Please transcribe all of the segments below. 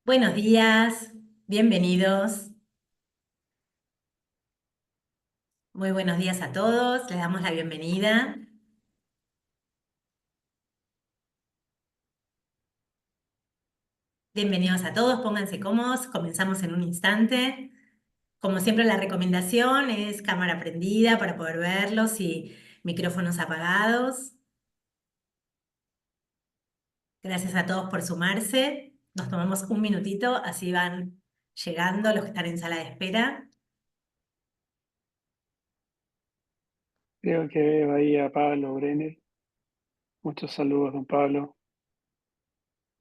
Buenos días, bienvenidos. Muy buenos días a todos. Les damos la bienvenida. Bienvenidos a todos, pónganse cómodos. Comenzamos en un instante. Como siempre, la recomendación es cámara prendida para poder verlos y micrófonos apagados. Gracias a todos por sumarse. Nos tomamos un minutito, así van llegando los que están en sala de espera. Creo que veo ahí a Pablo Brenner. Muchos saludos, don Pablo.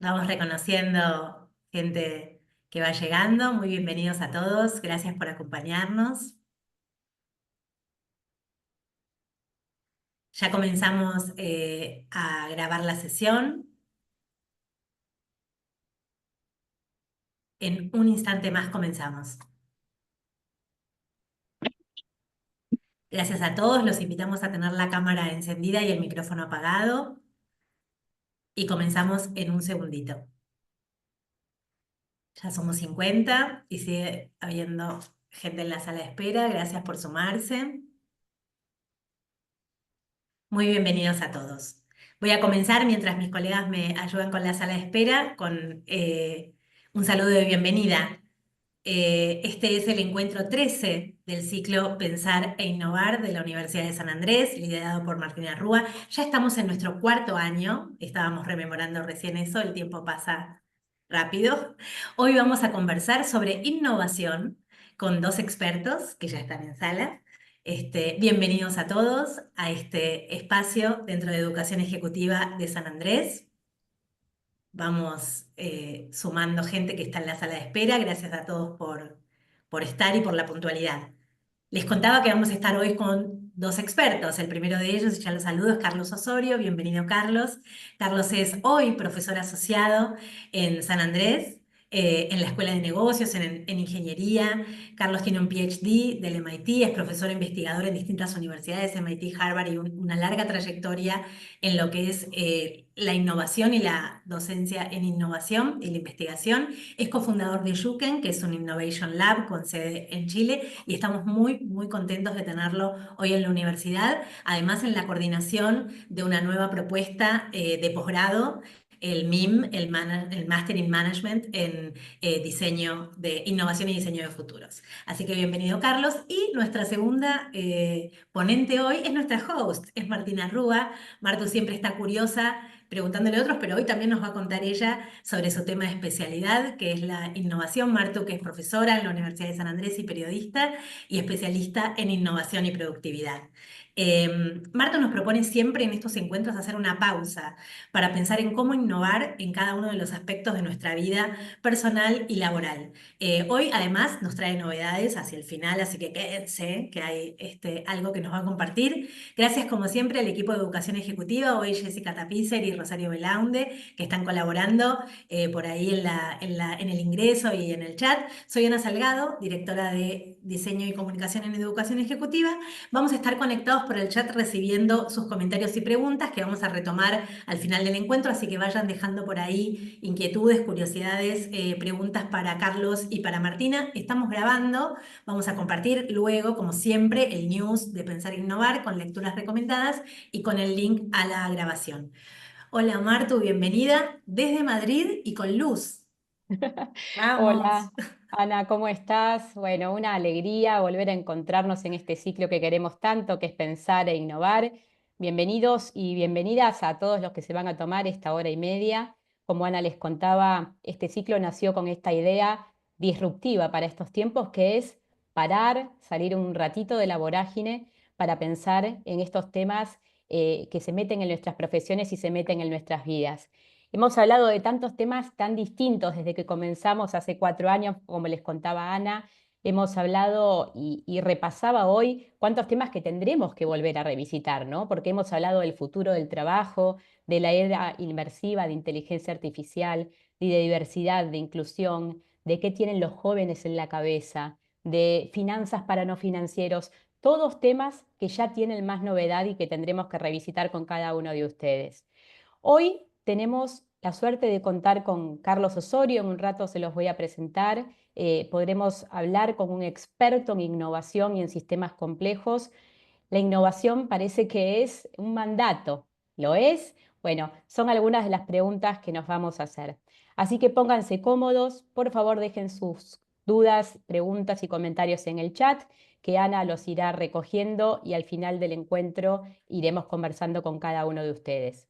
Vamos reconociendo gente que va llegando. Muy bienvenidos a todos. Gracias por acompañarnos. Ya comenzamos a grabar la sesión. En un instante más comenzamos. Gracias a todos. Los invitamos a tener la cámara encendida y el micrófono apagado. Y comenzamos en un segundito. Ya somos 50 y sigue habiendo gente en la sala de espera. Gracias por sumarse. Muy bienvenidos a todos. Voy a comenzar mientras mis colegas me ayudan con la sala de espera con un saludo de bienvenida. Este es el encuentro 13 del ciclo Pensar e Innovar de la Universidad de San Andrés, liderado por Martina Rúa. Ya estamos en nuestro cuarto año, estábamos rememorando recién eso, el tiempo pasa rápido. Hoy vamos a conversar sobre innovación con dos expertos que ya están en sala. Bienvenidos a todos a este espacio dentro de Educación Ejecutiva de San Andrés. Vamos sumando gente que está en la sala de espera. Gracias a todos por estar y por la puntualidad. Les contaba que vamos a estar hoy con dos expertos. El primero de ellos, ya los saludo, es Carlos Osorio. Bienvenido, Carlos. Carlos es hoy profesor asociado en San Andrés, en la Escuela de Negocios, en Ingeniería. Carlos tiene un PhD del MIT, es profesor investigador en distintas universidades, MIT, Harvard, y una larga trayectoria en lo que es la innovación y la docencia en innovación y la investigación. Es cofundador de Yuken, que es un Innovation Lab con sede en Chile, y estamos muy contentos de tenerlo hoy en la universidad, además en la coordinación de una nueva propuesta de posgrado, el MIM, el Master in Management en diseño de innovación y diseño de futuros. Así que bienvenido, Carlos. Y nuestra segunda ponente hoy es nuestra host, es Martina Rúa. Martu siempre está curiosa preguntándole a otros, pero hoy también nos va a contar ella sobre su tema de especialidad, que es la innovación. Martu, que es profesora en la Universidad de San Andrés y periodista y especialista en innovación y productividad. Martu nos propone siempre en estos encuentros hacer una pausa para pensar en cómo innovar en cada uno de los aspectos de nuestra vida personal y laboral. Hoy además nos trae novedades hacia el final, así que quédense, que hay algo que nos va a compartir. Gracias como siempre al equipo de Educación Ejecutiva, hoy Jessica Tapicer y Rosario Belaunde, que están colaborando por ahí en el ingreso y en el chat. Soy Ana Salgado, directora de Diseño y Comunicación en Educación Ejecutiva. Vamos a estar conectados por el chat recibiendo sus comentarios y preguntas que vamos a retomar al final del encuentro, así que vayan dejando por ahí inquietudes, curiosidades, preguntas para Carlos y para Martina. Estamos grabando, vamos a compartir luego, como siempre, el news de Pensar e Innovar con lecturas recomendadas y con el link a la grabación. Hola Martu, bienvenida desde Madrid y con luz. Vamos. Hola, Ana, ¿cómo estás? Bueno, una alegría volver a encontrarnos en este ciclo que queremos tanto, que es pensar e innovar. Bienvenidos y bienvenidas a todos los que se van a tomar esta hora y media. Como Ana les contaba, este ciclo nació con esta idea disruptiva para estos tiempos, que es parar, salir un ratito de la vorágine para pensar en estos temas que se meten en nuestras profesiones y se meten en nuestras vidas. Hemos hablado de tantos temas tan distintos desde que comenzamos hace 4 años, como les contaba Ana. Hemos hablado y repasaba hoy cuántos temas que tendremos que volver a revisitar, ¿no? Porque hemos hablado del futuro del trabajo, de la era inmersiva de inteligencia artificial, de diversidad, de inclusión, de qué tienen los jóvenes en la cabeza, de finanzas para no financieros, todos temas que ya tienen más novedad y que tendremos que revisitar con cada uno de ustedes. Hoy tenemos la suerte de contar con Carlos Osorio, en un rato se los voy a presentar. Podremos hablar con un experto en innovación y en sistemas complejos. La innovación parece que es un mandato. ¿Lo es? Bueno, son algunas de las preguntas que nos vamos a hacer. Así que pónganse cómodos, por favor dejen sus dudas, preguntas y comentarios en el chat, que Ana los irá recogiendo y al final del encuentro iremos conversando con cada uno de ustedes.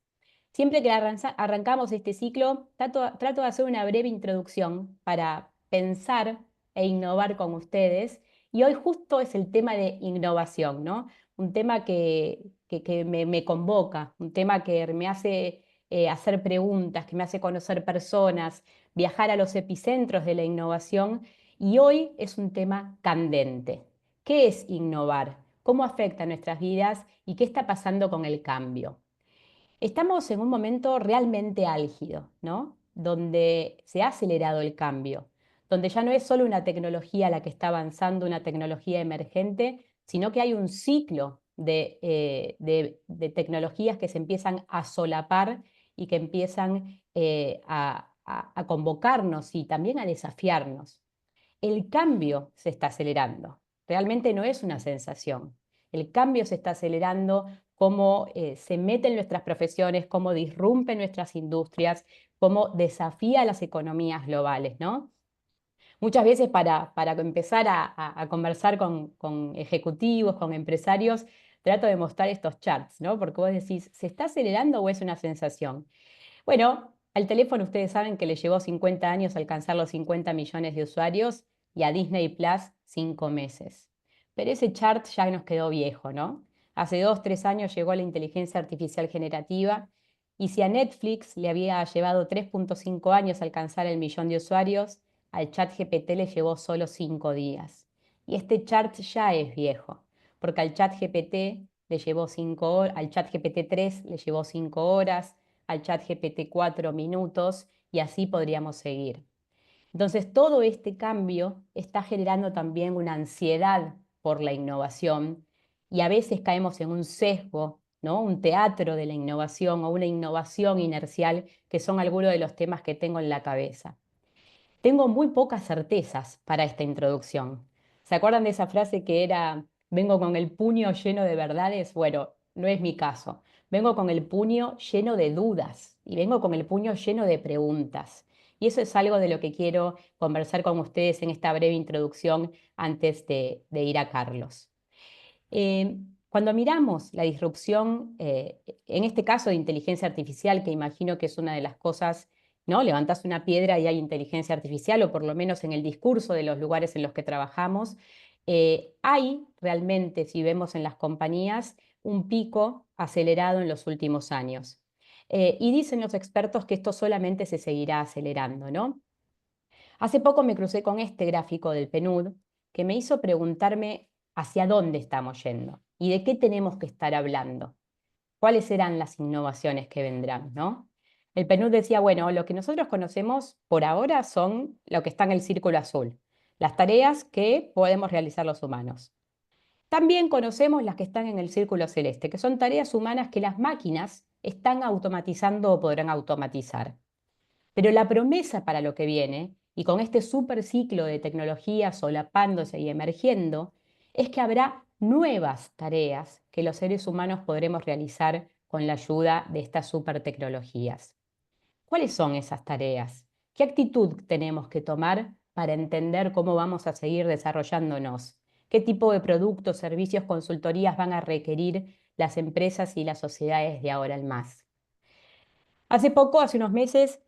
Siempre que arrancamos este ciclo, trato de hacer una breve introducción para pensar e innovar con ustedes. Y hoy justo es el tema de innovación, ¿no? Un tema que me convoca, un tema que me hace hacer preguntas, que me hace conocer personas, viajar a los epicentros de la innovación. Y hoy es un tema candente. ¿Qué es innovar? ¿Cómo afecta a nuestras vidas? ¿Y qué está pasando con el cambio? Estamos en un momento realmente álgido, ¿no? Donde se ha acelerado el cambio, donde ya no es solo una tecnología la que está avanzando, una tecnología emergente, sino que hay un ciclo de tecnologías que se empiezan a solapar y que empiezan a convocarnos y también a desafiarnos. El cambio se está acelerando, realmente no es una sensación. El cambio se está acelerando, cómo se mete en nuestras profesiones, cómo disrumpe nuestras industrias, cómo desafía las economías globales, ¿no? Muchas veces para empezar a conversar con ejecutivos, con empresarios, trato de mostrar estos charts, ¿no? Porque vos decís, ¿se está acelerando o es una sensación? Bueno, al teléfono ustedes saben que le llevó 50 años alcanzar los 50 millones de usuarios y a Disney Plus 5 meses. Pero ese chart ya nos quedó viejo, ¿no? Hace 2, 3 años llegó la inteligencia artificial generativa y si a Netflix le había llevado 3,5 años alcanzar el millón de usuarios, al ChatGPT le llevó solo 5 días. Y este chart ya es viejo, porque al ChatGPT le llevó 5 horas, al ChatGPT 3 le llevó 5 horas, al ChatGPT 4 minutos y así podríamos seguir. Entonces, todo este cambio está generando también una ansiedad por la innovación y a veces caemos en un sesgo, ¿no? Un teatro de la innovación o una innovación inercial, que son algunos de los temas que tengo en la cabeza. Tengo muy pocas certezas para esta introducción. ¿Se acuerdan de esa frase que era, vengo con el puño lleno de verdades? Bueno, no es mi caso. Vengo con el puño lleno de dudas y vengo con el puño lleno de preguntas. Y eso es algo de lo que quiero conversar con ustedes en esta breve introducción antes de ir a Carlos. Cuando miramos la disrupción, en este caso de inteligencia artificial, que imagino que es una de las cosas, ¿no? Levantás una piedra y hay inteligencia artificial, o por lo menos en el discurso de los lugares en los que trabajamos, hay realmente, si vemos en las compañías, un pico acelerado en los últimos años. Y dicen los expertos que esto solamente se seguirá acelerando, ¿no? Hace poco me crucé con este gráfico del PNUD que me hizo preguntarme hacia dónde estamos yendo y de qué tenemos que estar hablando. ¿Cuáles serán las innovaciones que vendrán, ¿no? El PNUD decía, bueno, lo que nosotros conocemos por ahora son lo que está en el círculo azul, las tareas que podemos realizar los humanos. También conocemos las que están en el círculo celeste, que son tareas humanas que las máquinas están automatizando o podrán automatizar. Pero la promesa para lo que viene, y con este superciclo de tecnología solapándose y emergiendo, es que habrá nuevas tareas que los seres humanos podremos realizar con la ayuda de estas supertecnologías. ¿Cuáles son esas tareas? ¿Qué actitud tenemos que tomar para entender cómo vamos a seguir desarrollándonos? ¿Qué tipo de productos, servicios, consultorías van a requerir las empresas y las sociedades de ahora en más? Hace unos meses,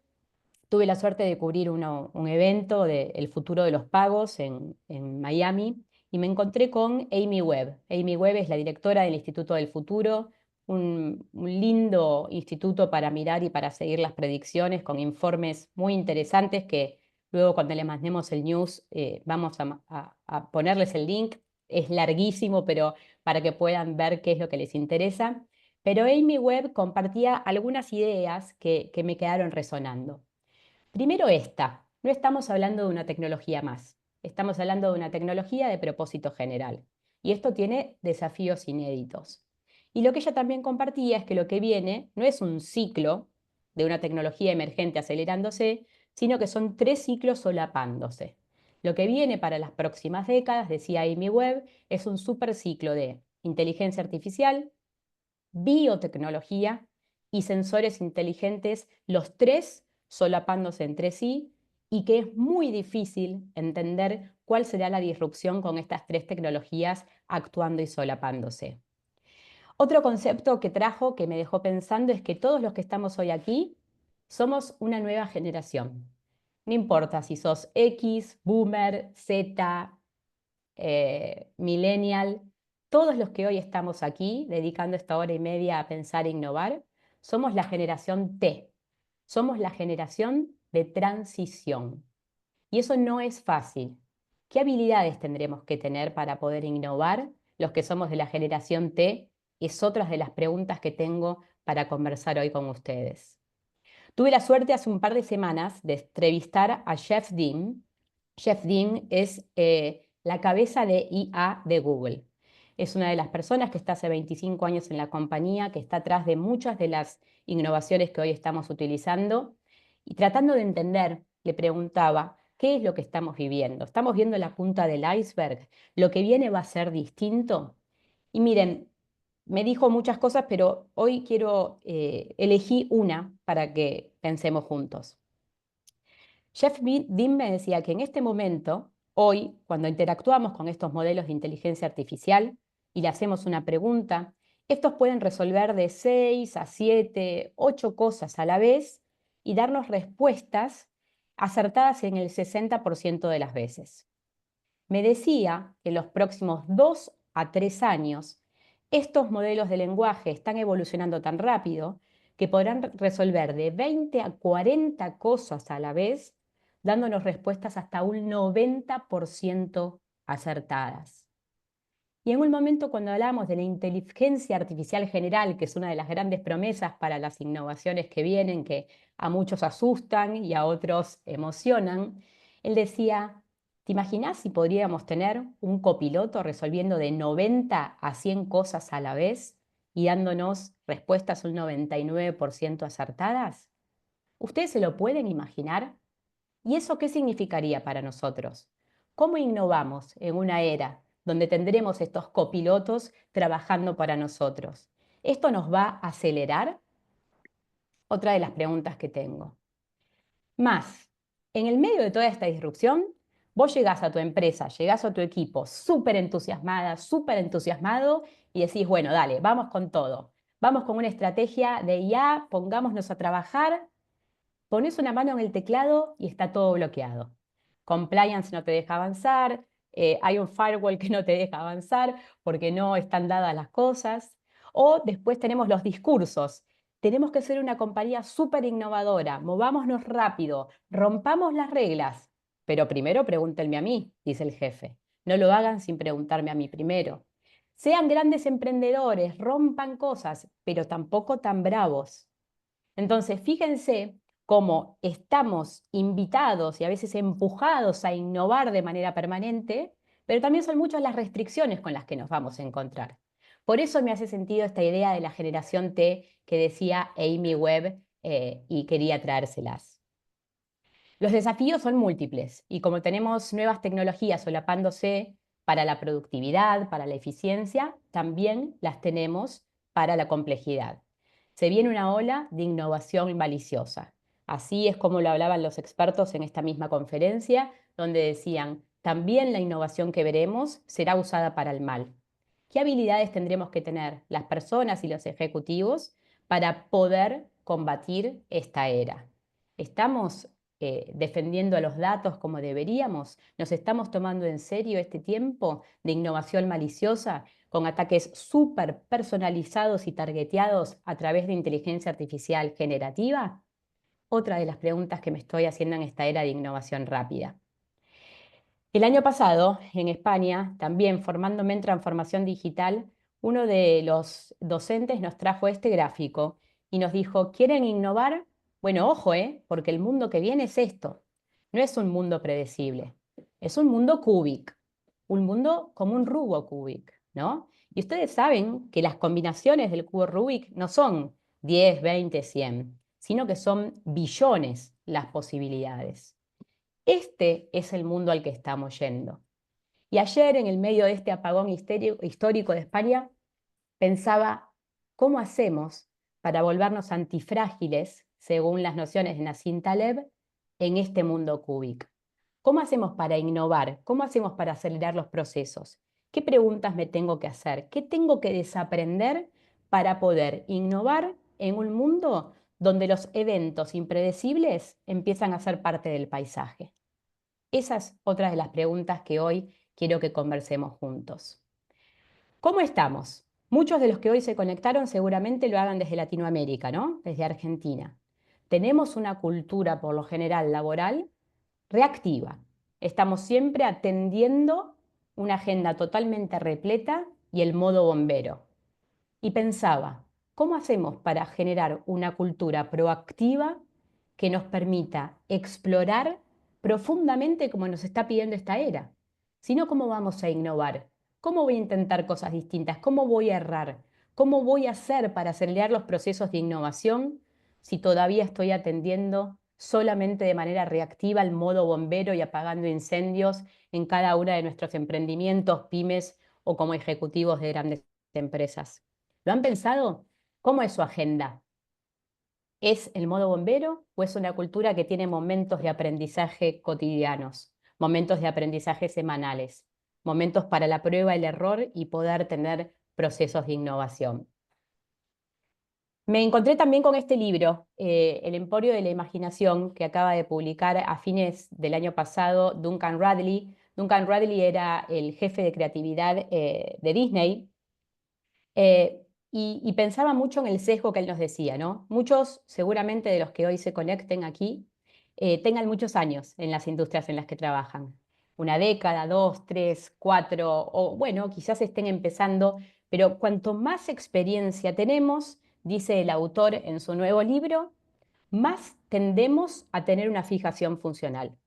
tuve la suerte de cubrir un evento del futuro de los pagos en Miami y me encontré con Amy Webb. Amy Webb es la directora del Instituto del Futuro, un lindo instituto para mirar y para seguir las predicciones con informes muy interesantes que luego cuando le mandemos el news vamos a ponerles el link. Es larguísimo, pero para que puedan ver qué es lo que les interesa. Pero Amy Webb compartía algunas ideas que me quedaron resonando. Primero esta, no estamos hablando de una tecnología más, estamos hablando de una tecnología de propósito general. Y esto tiene desafíos inéditos. Y lo que ella también compartía es que lo que viene no es un ciclo de una tecnología emergente acelerándose, sino que son 3 ciclos solapándose. Lo que viene para las próximas décadas, decía Amy Webb, es un superciclo de inteligencia artificial, biotecnología y sensores inteligentes, los 3 solapándose entre sí, y que es muy difícil entender cuál será la disrupción con estas 3 tecnologías actuando y solapándose. Otro concepto que trajo, que me dejó pensando, es que todos los que estamos hoy aquí somos una nueva generación. No importa si sos X, Boomer, Z, Millennial, todos los que hoy estamos aquí, dedicando esta hora y media a pensar e innovar, somos la generación T. Somos la generación de transición. Y eso no es fácil. ¿Qué habilidades tendremos que tener para poder innovar los que somos de la generación T? Es otra de las preguntas que tengo para conversar hoy con ustedes. Tuve la suerte hace un par de semanas de entrevistar a Jeff Dean. Jeff Dean es la cabeza de IA de Google. Es una de las personas que está hace 25 años en la compañía, que está atrás de muchas de las innovaciones que hoy estamos utilizando. Y tratando de entender, le preguntaba, ¿qué es lo que estamos viviendo? ¿Estamos viendo la punta del iceberg? ¿Lo que viene va a ser distinto? Y miren, me dijo muchas cosas, pero hoy quiero elegí una para que pensemos juntos. Jeff Dean me decía que en este momento, hoy, cuando interactuamos con estos modelos de inteligencia artificial y le hacemos una pregunta, estos pueden resolver de 6 a 7, 8 cosas a la vez y darnos respuestas acertadas en el 60% de las veces. Me decía que en los próximos 2 a 3 años, estos modelos de lenguaje están evolucionando tan rápido que podrán resolver de 20 a 40 cosas a la vez, dándonos respuestas hasta un 90% acertadas. Y en un momento cuando hablamos de la inteligencia artificial general, que es una de las grandes promesas para las innovaciones que vienen, que a muchos asustan y a otros emocionan, él decía, ¿te imaginas si podríamos tener un copiloto resolviendo de 90 a 100 cosas a la vez y dándonos respuestas un 99% acertadas? ¿Ustedes se lo pueden imaginar? ¿Y eso qué significaría para nosotros? ¿Cómo innovamos en una era donde tendremos estos copilotos trabajando para nosotros? ¿Esto nos va a acelerar? Otra de las preguntas que tengo. Más, en el medio de toda esta disrupción, vos llegás a tu empresa, llegás a tu equipo súper entusiasmada, súper entusiasmado y decís, bueno, dale, vamos con todo. Vamos con una estrategia de IA, pongámonos a trabajar. Pones una mano en el teclado y está todo bloqueado. Compliance no te deja avanzar, hay un firewall que no te deja avanzar porque no están dadas las cosas. O después tenemos los discursos. Tenemos que ser una compañía súper innovadora, movámonos rápido, rompamos las reglas. Pero primero pregúntenme a mí, dice el jefe. No lo hagan sin preguntarme a mí primero. Sean grandes emprendedores, rompan cosas, pero tampoco tan bravos. Entonces, fíjense cómo estamos invitados y a veces empujados a innovar de manera permanente, pero también son muchas las restricciones con las que nos vamos a encontrar. Por eso me hace sentido esta idea de la generación T que decía Amy Webb y quería traérselas. Los desafíos son múltiples y como tenemos nuevas tecnologías solapándose para la productividad, para la eficiencia, también las tenemos para la complejidad. Se viene una ola de innovación maliciosa. Así es como lo hablaban los expertos en esta misma conferencia, donde decían, también la innovación que veremos será usada para el mal. ¿Qué habilidades tendremos que tener las personas y los ejecutivos para poder combatir esta era? ¿Estamos defendiendo a los datos como deberíamos? ¿Nos estamos tomando en serio este tiempo de innovación maliciosa con ataques súper personalizados y targeteados a través de inteligencia artificial generativa? Otra de las preguntas que me estoy haciendo en esta era de innovación rápida. El año pasado, en España, también formándome en transformación digital, uno de los docentes nos trajo este gráfico y nos dijo, ¿quieren innovar? Bueno, ojo, porque el mundo que viene es esto. No es un mundo predecible, es un mundo Cubic, un mundo como un cubo Cubic, ¿no? Y ustedes saben que las combinaciones del cubo Rubik no son 10, 20, 100. sino que son billones las posibilidades. Este es el mundo al que estamos yendo. Y ayer, en el medio de este apagón histórico de España, pensaba, ¿cómo hacemos para volvernos antifrágiles, según las nociones de Nassim Taleb, en este mundo cúbico? ¿Cómo hacemos para innovar? ¿Cómo hacemos para acelerar los procesos? ¿Qué preguntas me tengo que hacer? ¿Qué tengo que desaprender para poder innovar en un mundo donde los eventos impredecibles empiezan a ser parte del paisaje? Esa es otra de las preguntas que hoy quiero que conversemos juntos. ¿Cómo estamos? Muchos de los que hoy se conectaron seguramente lo hagan desde Latinoamérica, ¿no? Desde Argentina. Tenemos una cultura, por lo general, laboral reactiva. Estamos siempre atendiendo una agenda totalmente repleta y el modo bombero. Y pensaba, ¿cómo hacemos para generar una cultura proactiva que nos permita explorar profundamente como nos está pidiendo esta era? Si no, ¿cómo vamos a innovar? ¿Cómo voy a intentar cosas distintas? ¿Cómo voy a errar? ¿Cómo voy a hacer para acelerar los procesos de innovación si todavía estoy atendiendo solamente de manera reactiva al modo bombero y apagando incendios en cada uno de nuestros emprendimientos, pymes o como ejecutivos de grandes empresas? ¿Lo han pensado? ¿Cómo es su agenda? ¿Es el modo bombero o es una cultura que tiene momentos de aprendizaje cotidianos, momentos de aprendizaje semanales, momentos para la prueba, el error y poder tener procesos de innovación? Me encontré también con este libro, El Emporio de la Imaginación, que acaba de publicar a fines del año pasado Duncan Radley. Duncan Radley era el jefe de creatividad de Disney. Y pensaba mucho en el sesgo que él nos decía, ¿no? Muchos, seguramente de los que hoy se conecten aquí, tengan muchos años en las industrias en las que trabajan. Una década, 2, 3, 4, o bueno, quizás estén empezando, pero cuanto más experiencia tenemos, dice el autor en su nuevo libro, más tendemos a tener una fijación funcional.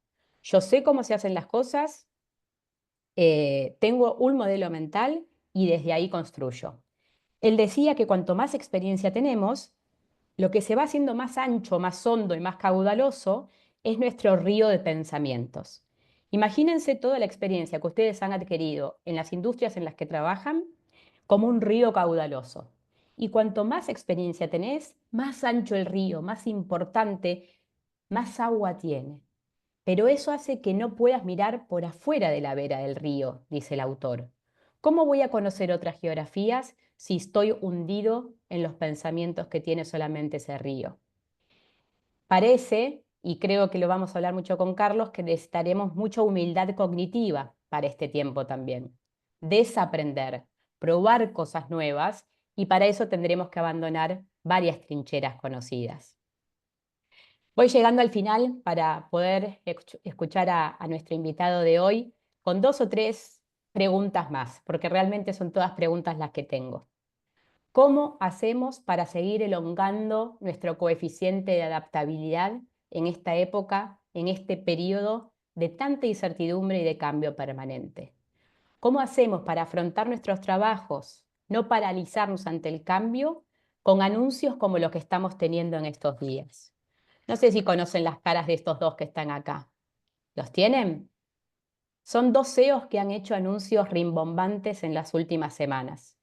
Yo sé cómo se hacen las cosas, tengo un modelo mental y desde ahí construyo. Él decía que cuanto más experiencia tenemos, lo que se va haciendo más ancho, más hondo y más caudaloso es nuestro río de pensamientos. Imagínense toda la experiencia que ustedes han adquirido en las industrias en las que trabajan como un río caudaloso. Y cuanto más experiencia tenés, más ancho el río, más importante, más agua tiene. Pero eso hace que no puedas mirar por afuera de la vera del río, dice el autor. ¿Cómo voy a conocer otras geografías si estoy hundido en los pensamientos que tiene solamente ese río? Parece, y creo que lo vamos a hablar mucho con Carlos, que necesitaremos mucha humildad cognitiva para este tiempo también. Desaprender, probar cosas nuevas, y para eso tendremos que abandonar varias trincheras conocidas. Voy llegando al final para poder escuchar a nuestro invitado de hoy con 2 o 3 preguntas más, porque realmente son todas preguntas las que tengo. ¿Cómo hacemos para seguir elongando nuestro coeficiente de adaptabilidad en esta época, en este periodo de tanta incertidumbre y de cambio permanente? ¿Cómo hacemos para afrontar nuestros trabajos, no paralizarnos ante el cambio con anuncios como los que estamos teniendo en estos días? No sé si conocen las caras de estos dos que están acá. ¿Los tienen? Son 2 CEOs que han hecho anuncios rimbombantes en las últimas semanas.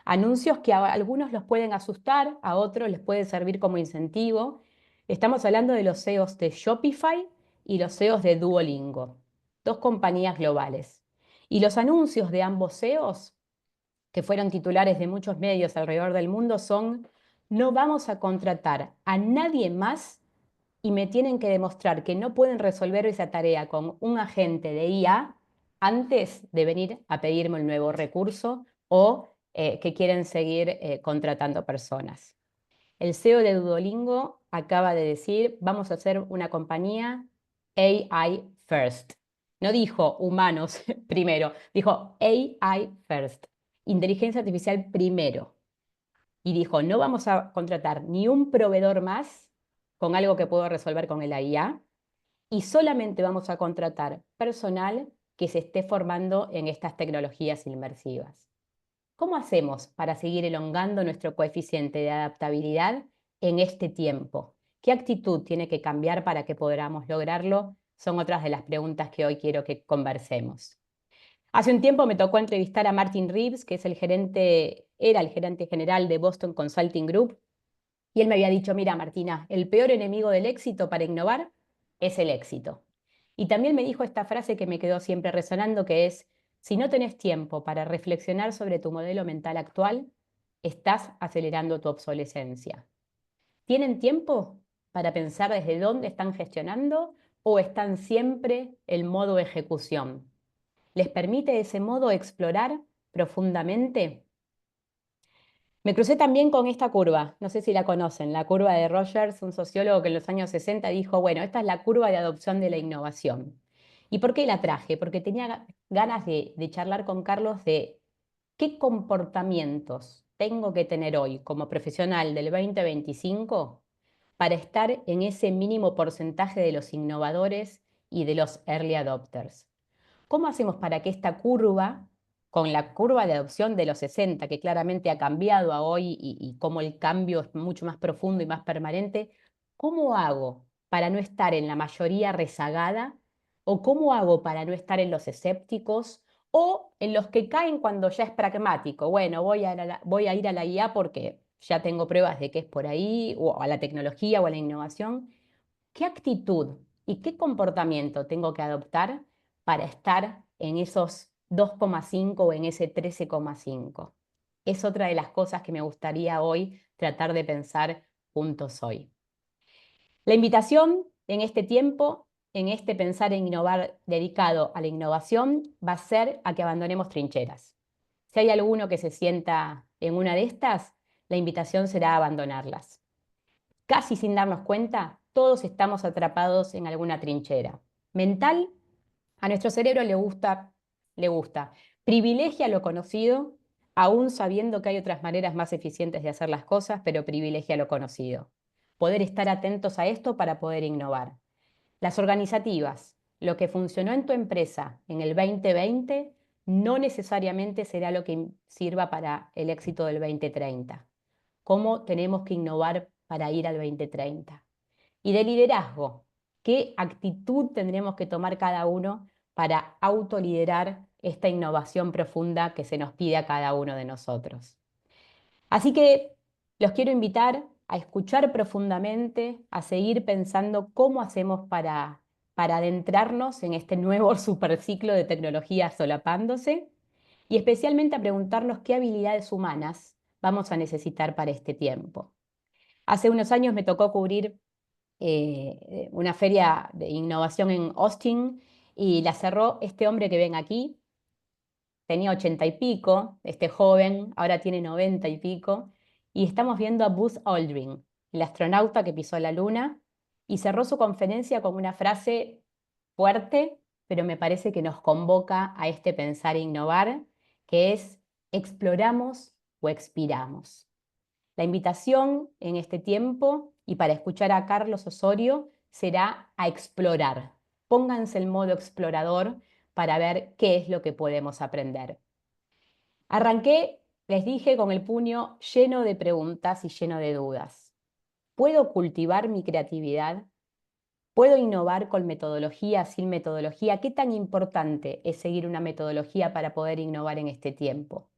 Anuncios que a algunos los pueden asustar, a otros les puede servir como incentivo. Estamos hablando de los CEOs de Shopify y los CEOs de Duolingo, 2 compañías globales. Y los anuncios de ambos CEOs, que fueron titulares de muchos medios alrededor del mundo, son: no vamos a contratar a nadie más y me tienen que demostrar que no pueden resolver esa tarea con un agente de IA antes de venir a pedirme el nuevo recurso o que quieren seguir contratando personas. El CEO de Duolingo acaba de decir: vamos a hacer una compañía AI first. No dijo humanos primero, dijo AI first, inteligencia artificial primero. Y dijo: no vamos a contratar ni un proveedor más con algo que puedo resolver con el IA, y solamente vamos a contratar personal que se esté formando en estas tecnologías inmersivas. ¿Cómo hacemos para seguir elongando nuestro coeficiente de adaptabilidad en este tiempo, ¿Qué actitud tiene que cambiar para que podamos lograrlo? Son otras de las preguntas que hoy quiero que conversemos. Hace un tiempo me tocó entrevistar a Martin Reeves, que es era el gerente general de Boston Consulting Group, y él me había dicho, mira, Martina, el peor enemigo del éxito para innovar es el éxito. Y también me dijo esta frase que me quedó siempre resonando, que es, si no tenés tiempo para reflexionar sobre tu modelo mental actual, estás acelerando tu obsolescencia. ¿Tienen tiempo para pensar desde dónde están gestionando o están siempre en modo ejecución? ¿Les permite ese modo explorar profundamente? Me crucé también con esta curva, no sé si la conocen, la curva de Rogers, un sociólogo que en los años 60 dijo, bueno, esta es la curva de adopción de la innovación. ¿Y por qué la traje? Porque tenía ganas de charlar con Carlos de qué comportamientos tengo que tener hoy como profesional del 2025 para estar en ese mínimo porcentaje de los innovadores y de los early adopters. ¿Cómo hacemos para que esta curva, con la curva de adopción de los 60, que claramente ha cambiado a hoy y cómo el cambio es mucho más profundo y más permanente, cómo hago para no estar en la mayoría rezagada? ¿O cómo hago para no estar en los escépticos? ¿O en los que caen cuando ya es pragmático? Bueno, voy a ir a la IA porque ya tengo pruebas de que es por ahí, o a la tecnología o a la innovación. ¿Qué actitud y qué comportamiento tengo que adoptar para estar en esos 2,5 o en ese 13,5? Es otra de las cosas que me gustaría hoy tratar de pensar juntos hoy. La invitación en este tiempo, en este pensar en innovar dedicado a la innovación, va a ser a que abandonemos trincheras. Si hay alguno que se sienta en una de estas, la invitación será a abandonarlas. Casi sin darnos cuenta, todos estamos atrapados en alguna trinchera. Mental, a nuestro cerebro le gusta. Privilegia lo conocido, aún sabiendo que hay otras maneras más eficientes de hacer las cosas, pero privilegia lo conocido. Poder estar atentos a esto para poder innovar. Las organizativas, lo que funcionó en tu empresa en el 2020 no necesariamente será lo que sirva para el éxito del 2030. ¿Cómo tenemos que innovar para ir al 2030? Y de liderazgo, ¿qué actitud tendremos que tomar cada uno para autoliderar esta innovación profunda que se nos pide a cada uno de nosotros? Así que los quiero invitar a escuchar profundamente, a seguir pensando cómo hacemos para adentrarnos en este nuevo superciclo de tecnología solapándose y especialmente a preguntarnos qué habilidades humanas vamos a necesitar para este tiempo. Hace unos años me tocó cubrir una feria de innovación en Austin y la cerró este hombre que ven aquí. Tenía 80 y pico, este joven, ahora tiene 90 y pico, y estamos viendo a Buzz Aldrin, el astronauta que pisó la luna, y cerró su conferencia con una frase fuerte, pero me parece que nos convoca a este pensar e innovar, que es exploramos o expiramos. La invitación en este tiempo y para escuchar a Carlos Osorio será a explorar. Pónganse el modo explorador para ver qué es lo que podemos aprender. Arranqué, les dije, con el puño lleno de preguntas y lleno de dudas. ¿Puedo cultivar mi creatividad? ¿Puedo innovar con metodología, sin metodología? ¿Qué tan importante es seguir una metodología para poder innovar en este tiempo?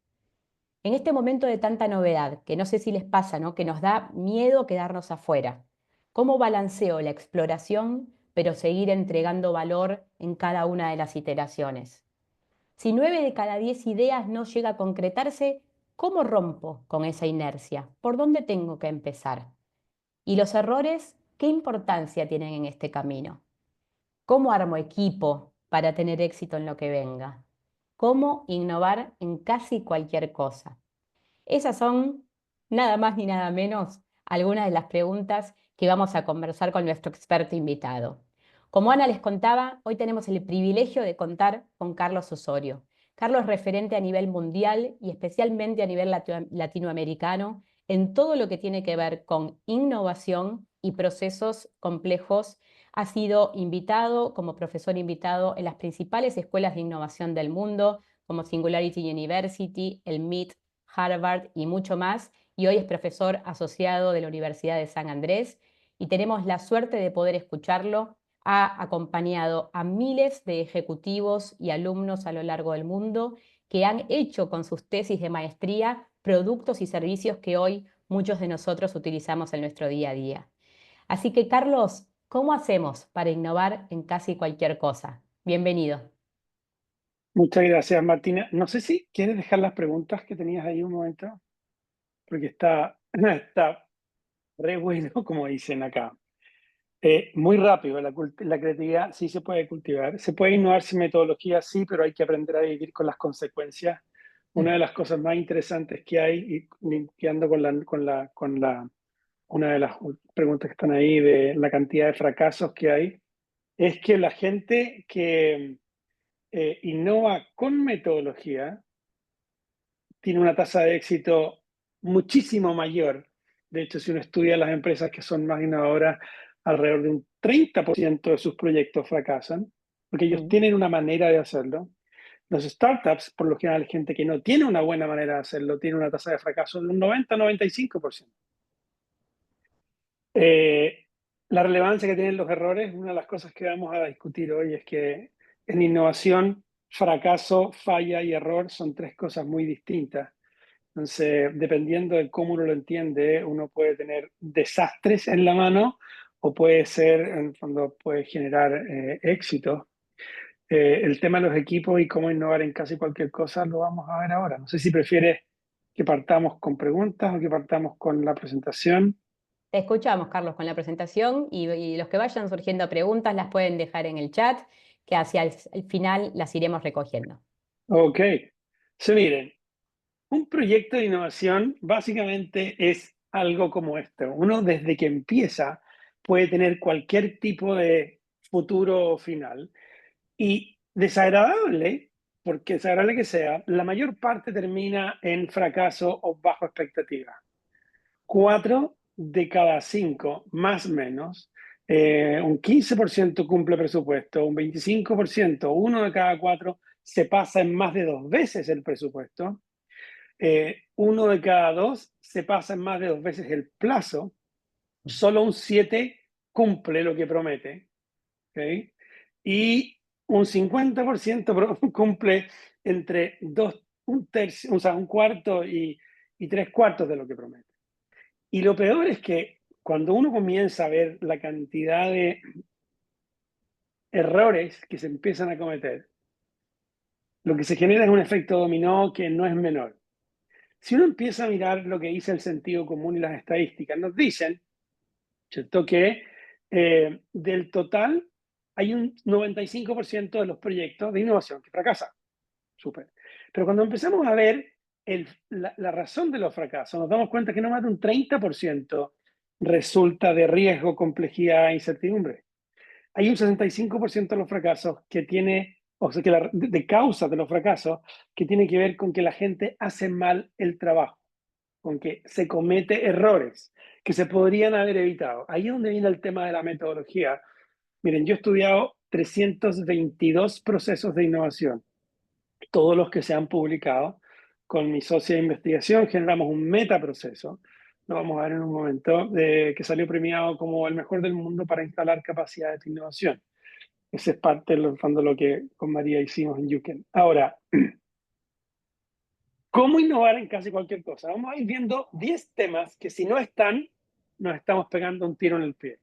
En este momento de tanta novedad, que no sé si les pasa, ¿no? Que nos da miedo quedarnos afuera. ¿Cómo balanceo la exploración, pero seguir entregando valor en cada una de las iteraciones? Si 9 de cada 10 ideas no llega a concretarse, ¿cómo rompo con esa inercia? ¿Por dónde tengo que empezar? ¿Y los errores, qué importancia tienen en este camino? ¿Cómo armo equipo para tener éxito en lo que venga? ¿Cómo innovar en casi cualquier cosa? Esas son, nada más ni nada menos, algunas de las preguntas que vamos a conversar con nuestro experto invitado. Como Ana les contaba, hoy tenemos el privilegio de contar con Carlos Osorio. Carlos es referente a nivel mundial y especialmente a nivel latinoamericano en todo lo que tiene que ver con innovación y procesos complejos. Ha sido invitado como profesor invitado en las principales escuelas de innovación del mundo, como Singularity University, el MIT, Harvard y mucho más, y hoy es profesor asociado de la Universidad de San Andrés y tenemos la suerte de poder escucharlo. Ha acompañado a miles de ejecutivos y alumnos a lo largo del mundo que han hecho con sus tesis de maestría productos y servicios que hoy muchos de nosotros utilizamos en nuestro día a día. Así que, Carlos, ¿cómo hacemos para innovar en casi cualquier cosa? Bienvenido. Muchas gracias, Martina. No sé si quieres dejar las preguntas que tenías ahí un momento, porque está re bueno, como dicen acá. Muy rápido, la creatividad sí se puede cultivar. Se puede innovar sin metodología, sí, pero hay que aprender a vivir con las consecuencias. Una de las cosas más interesantes que hay, y limpiando una de las preguntas que están ahí de la cantidad de fracasos que hay, es que la gente que innova con metodología tiene una tasa de éxito muchísimo mayor. De hecho, si uno estudia las empresas que son más innovadoras, alrededor de un 30% de sus proyectos fracasan, porque ellos Mm. tienen una manera de hacerlo. Los startups, por lo general, gente que no tiene una buena manera de hacerlo, tiene una tasa de fracaso de un 90-95%. Eh, la relevancia que tienen los errores, una de las cosas que vamos a discutir hoy es que en innovación, fracaso, falla y error son tres cosas muy distintas. Entonces, dependiendo de cómo uno lo entiende, uno puede tener desastres en la mano o puede ser, en el fondo, puede generar éxito. El tema de los equipos y cómo innovar en casi cualquier cosa lo vamos a ver ahora. No sé si prefieres que partamos con preguntas o que partamos con la presentación. Te escuchamos, Carlos, con la presentación y los que vayan surgiendo preguntas las pueden dejar en el chat, que hacia el final las iremos recogiendo. Ok. Miren, un proyecto de innovación básicamente es algo como esto. Uno desde que empieza puede tener cualquier tipo de futuro final y desagradable, porque desagradable que sea, la mayor parte termina en fracaso o bajo expectativa. 4 de cada 5, más o menos, un 15% cumple presupuesto, un 25%, 1 de cada 4 se pasa en más de 2 veces el presupuesto, 1 de cada 2 se pasa en más de 2 veces el plazo, solo un 7 cumple lo que promete, ¿okay? Y un 50% cumple entre un tercio, o sea, un cuarto y 3 cuartos de lo que promete. Y lo peor es que cuando uno comienza a ver la cantidad de errores que se empiezan a cometer, lo que se genera es un efecto dominó que no es menor. Si uno empieza a mirar lo que dice el sentido común y las estadísticas, nos dicen, ¿cierto?, que del total hay un 95% de los proyectos de innovación que fracasan. Súper. Pero cuando empezamos a ver la razón de los fracasos, nos damos cuenta que no más de un 30% resulta de riesgo, complejidad e incertidumbre. Hay un 65% de los fracasos que tiene, o sea, que de causa de los fracasos, que tiene que ver con que la gente hace mal el trabajo, con que se comete errores que se podrían haber evitado. Ahí es donde viene el tema de la metodología. Miren, yo he estudiado 322 procesos de innovación, todos los que se han publicado. Con mi socia de investigación generamos un metaproceso, lo vamos a ver en un momento, que salió premiado como el mejor del mundo para instalar capacidades de innovación. Ese es parte del fondo lo que con María hicimos en Yuken. Ahora, ¿cómo innovar en casi cualquier cosa? Vamos a ir viendo 10 temas que si no están, nos estamos pegando un tiro en el pie.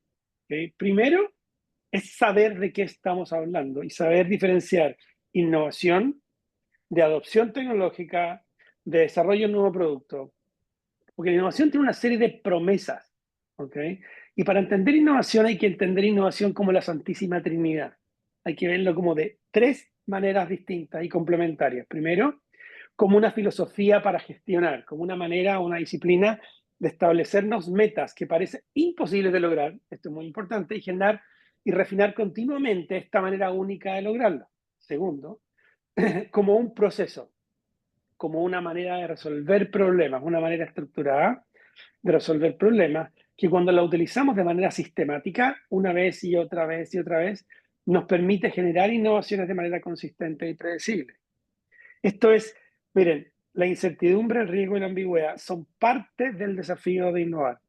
¿Okay? Primero es saber de qué estamos hablando y saber diferenciar innovación de adopción tecnológica, de desarrollo de un nuevo producto. Porque la innovación tiene una serie de promesas, ¿ok? Y para entender innovación hay que entender innovación como la Santísima Trinidad. Hay que verlo como de tres maneras distintas y complementarias. Primero, como una filosofía para gestionar, como una manera, una disciplina de establecernos metas que parecen imposibles de lograr, esto es muy importante, y generar y refinar continuamente esta manera única de lograrlo. Segundo, como un proceso, como una manera de resolver problemas, una manera estructurada de resolver problemas, que cuando la utilizamos de manera sistemática, una vez y otra vez y otra vez, nos permite generar innovaciones de manera consistente y predecible. Esto es, miren, la incertidumbre, el riesgo y la ambigüedad son parte del desafío de innovar.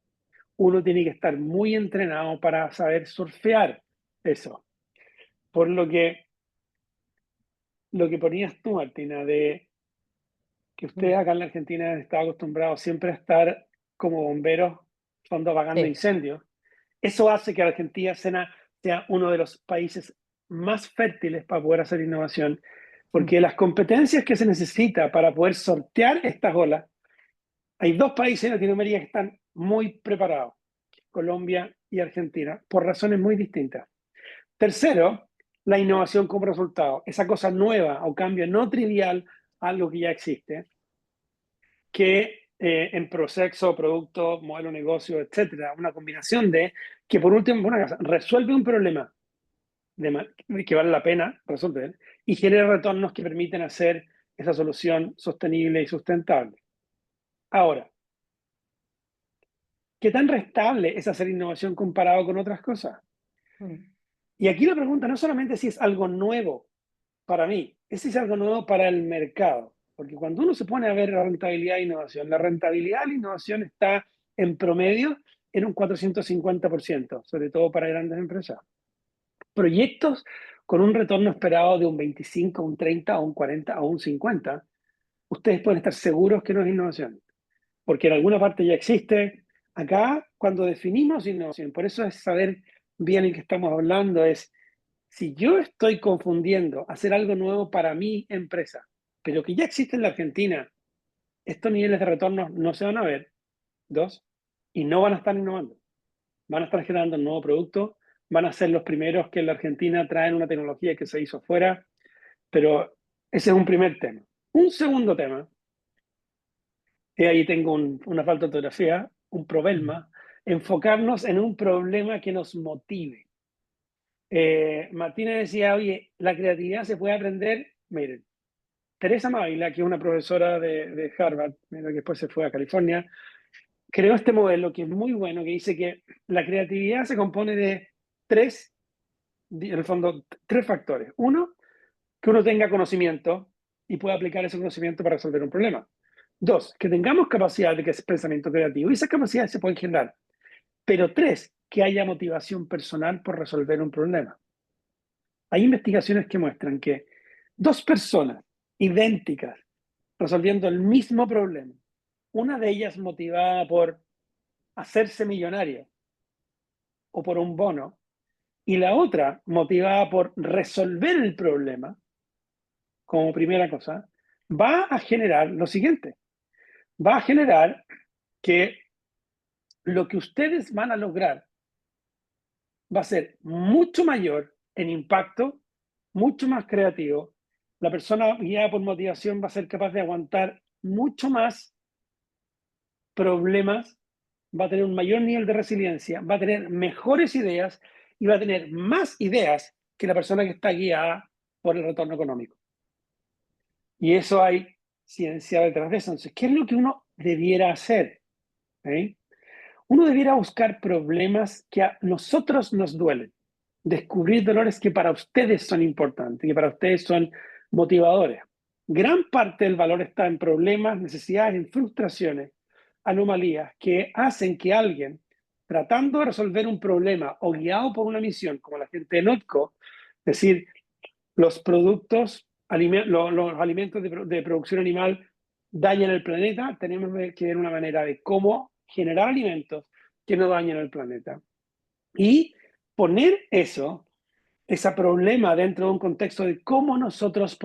uno tiene que estar muy entrenado para saber surfear eso. Por lo que ponías tú, Martina, de que ustedes acá en la Argentina han estado acostumbrados siempre a estar como bomberos, fondo apagando Sí. incendios. Eso hace que Argentina sea uno de los países más fértiles para poder hacer innovación, porque las competencias que se necesita para poder sortear estas olas, hay dos países en Latinoamérica que están muy preparados, Colombia y Argentina, por razones muy distintas. Tercero, la innovación como resultado, esa cosa nueva o cambio no trivial a algo que ya existe, que en proceso, producto, modelo de negocio, etcétera, una combinación de que por último resuelve un problema que vale la pena resolver y genera retornos que permiten hacer esa solución sostenible y sustentable. Ahora, ¿qué tan restable es hacer innovación comparado con otras cosas? Y aquí la pregunta no solamente si es algo nuevo para mí, es si es algo nuevo para el mercado. Porque cuando uno se pone a ver la rentabilidad de innovación, la rentabilidad de la innovación está en promedio en un 450%, sobre todo para grandes empresas. Proyectos con un retorno esperado de un 25, un 30, un 40 o un 50, ustedes pueden estar seguros que no es innovación, porque en alguna parte ya existe. Acá, cuando definimos innovación, por eso es saber bien en qué estamos hablando, es si yo estoy confundiendo hacer algo nuevo para mi empresa, pero que ya existe en la Argentina, estos niveles de retorno no se van a ver, dos, y no van a estar innovando. Van a estar generando un nuevo producto, van a ser los primeros que en la Argentina traen una tecnología que se hizo fuera, pero ese es un primer tema. Un segundo tema, y ahí tengo una falta de ortografía, un problema, enfocarnos en un problema que nos motive. Martina decía, oye, la creatividad se puede aprender. Miren, Teresa Mávila, que es una profesora de Harvard, que después se fue a California, creó este modelo que es muy bueno, que dice que la creatividad se compone de en el fondo, tres factores. Uno, que uno tenga conocimiento y pueda aplicar ese conocimiento para resolver un problema. Dos, que tengamos capacidad de que es pensamiento creativo y esas capacidades se pueden generar. Pero tres, que haya motivación personal por resolver un problema. Hay investigaciones que muestran que dos personas idénticas resolviendo el mismo problema, una de ellas motivada por hacerse millonaria o por un bono, y la otra motivada por resolver el problema, como primera cosa, va a generar lo siguiente. Va a generar que lo que ustedes van a lograr va a ser mucho mayor en impacto, mucho más creativo. La persona guiada por motivación va a ser capaz de aguantar mucho más problemas, va a tener un mayor nivel de resiliencia, va a tener mejores ideas y va a tener más ideas que la persona que está guiada por el retorno económico. Y eso hay ciencia detrás de eso. Entonces, ¿qué es lo que uno debiera hacer? Uno debiera buscar problemas que a nosotros nos duelen, descubrir dolores que para ustedes son importantes, que para ustedes son motivadores. Gran parte del valor está en problemas, necesidades, en frustraciones, anomalías que hacen que alguien, tratando de resolver un problema o guiado por una misión, como la gente de Notco, es decir, los productos, los alimentos de producción animal dañan el planeta, tenemos que ver una manera de cómo generar alimentos que no dañen el planeta. Y poner ese problema dentro de un contexto de cómo nosotros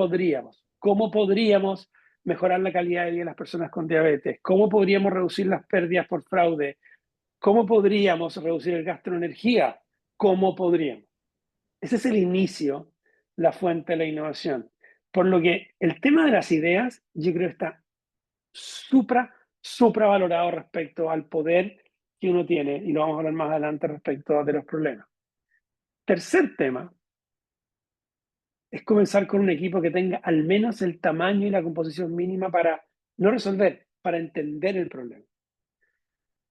cómo podríamos mejorar la calidad de vida de las personas con diabetes, cómo podríamos reducir las pérdidas por fraude, cómo podríamos reducir el gasto en energía, cómo podríamos. Ese es el inicio, la fuente de la innovación. Por lo que el tema de las ideas, yo creo que está supravalorado respecto al poder que uno tiene, y lo vamos a hablar más adelante respecto de los problemas. Tercer tema es comenzar con un equipo que tenga al menos el tamaño y la composición mínima para no resolver, para entender el problema.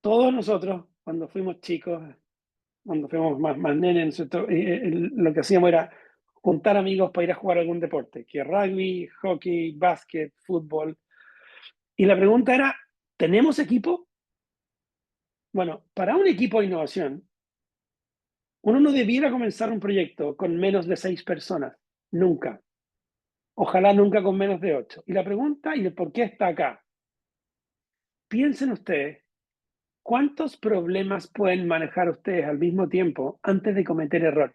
Todos nosotros, cuando fuimos chicos, cuando fuimos más nenes, lo que hacíamos era juntar amigos para ir a jugar algún deporte, que rugby, hockey, básquet, fútbol. Y la pregunta era, ¿tenemos equipo? Bueno, para un equipo de innovación, uno no debiera comenzar un proyecto con menos de 6 personas, nunca. Ojalá nunca con menos de 8. Y la pregunta y el por qué está acá. Piensen ustedes, ¿cuántos problemas pueden manejar ustedes al mismo tiempo antes de cometer errores?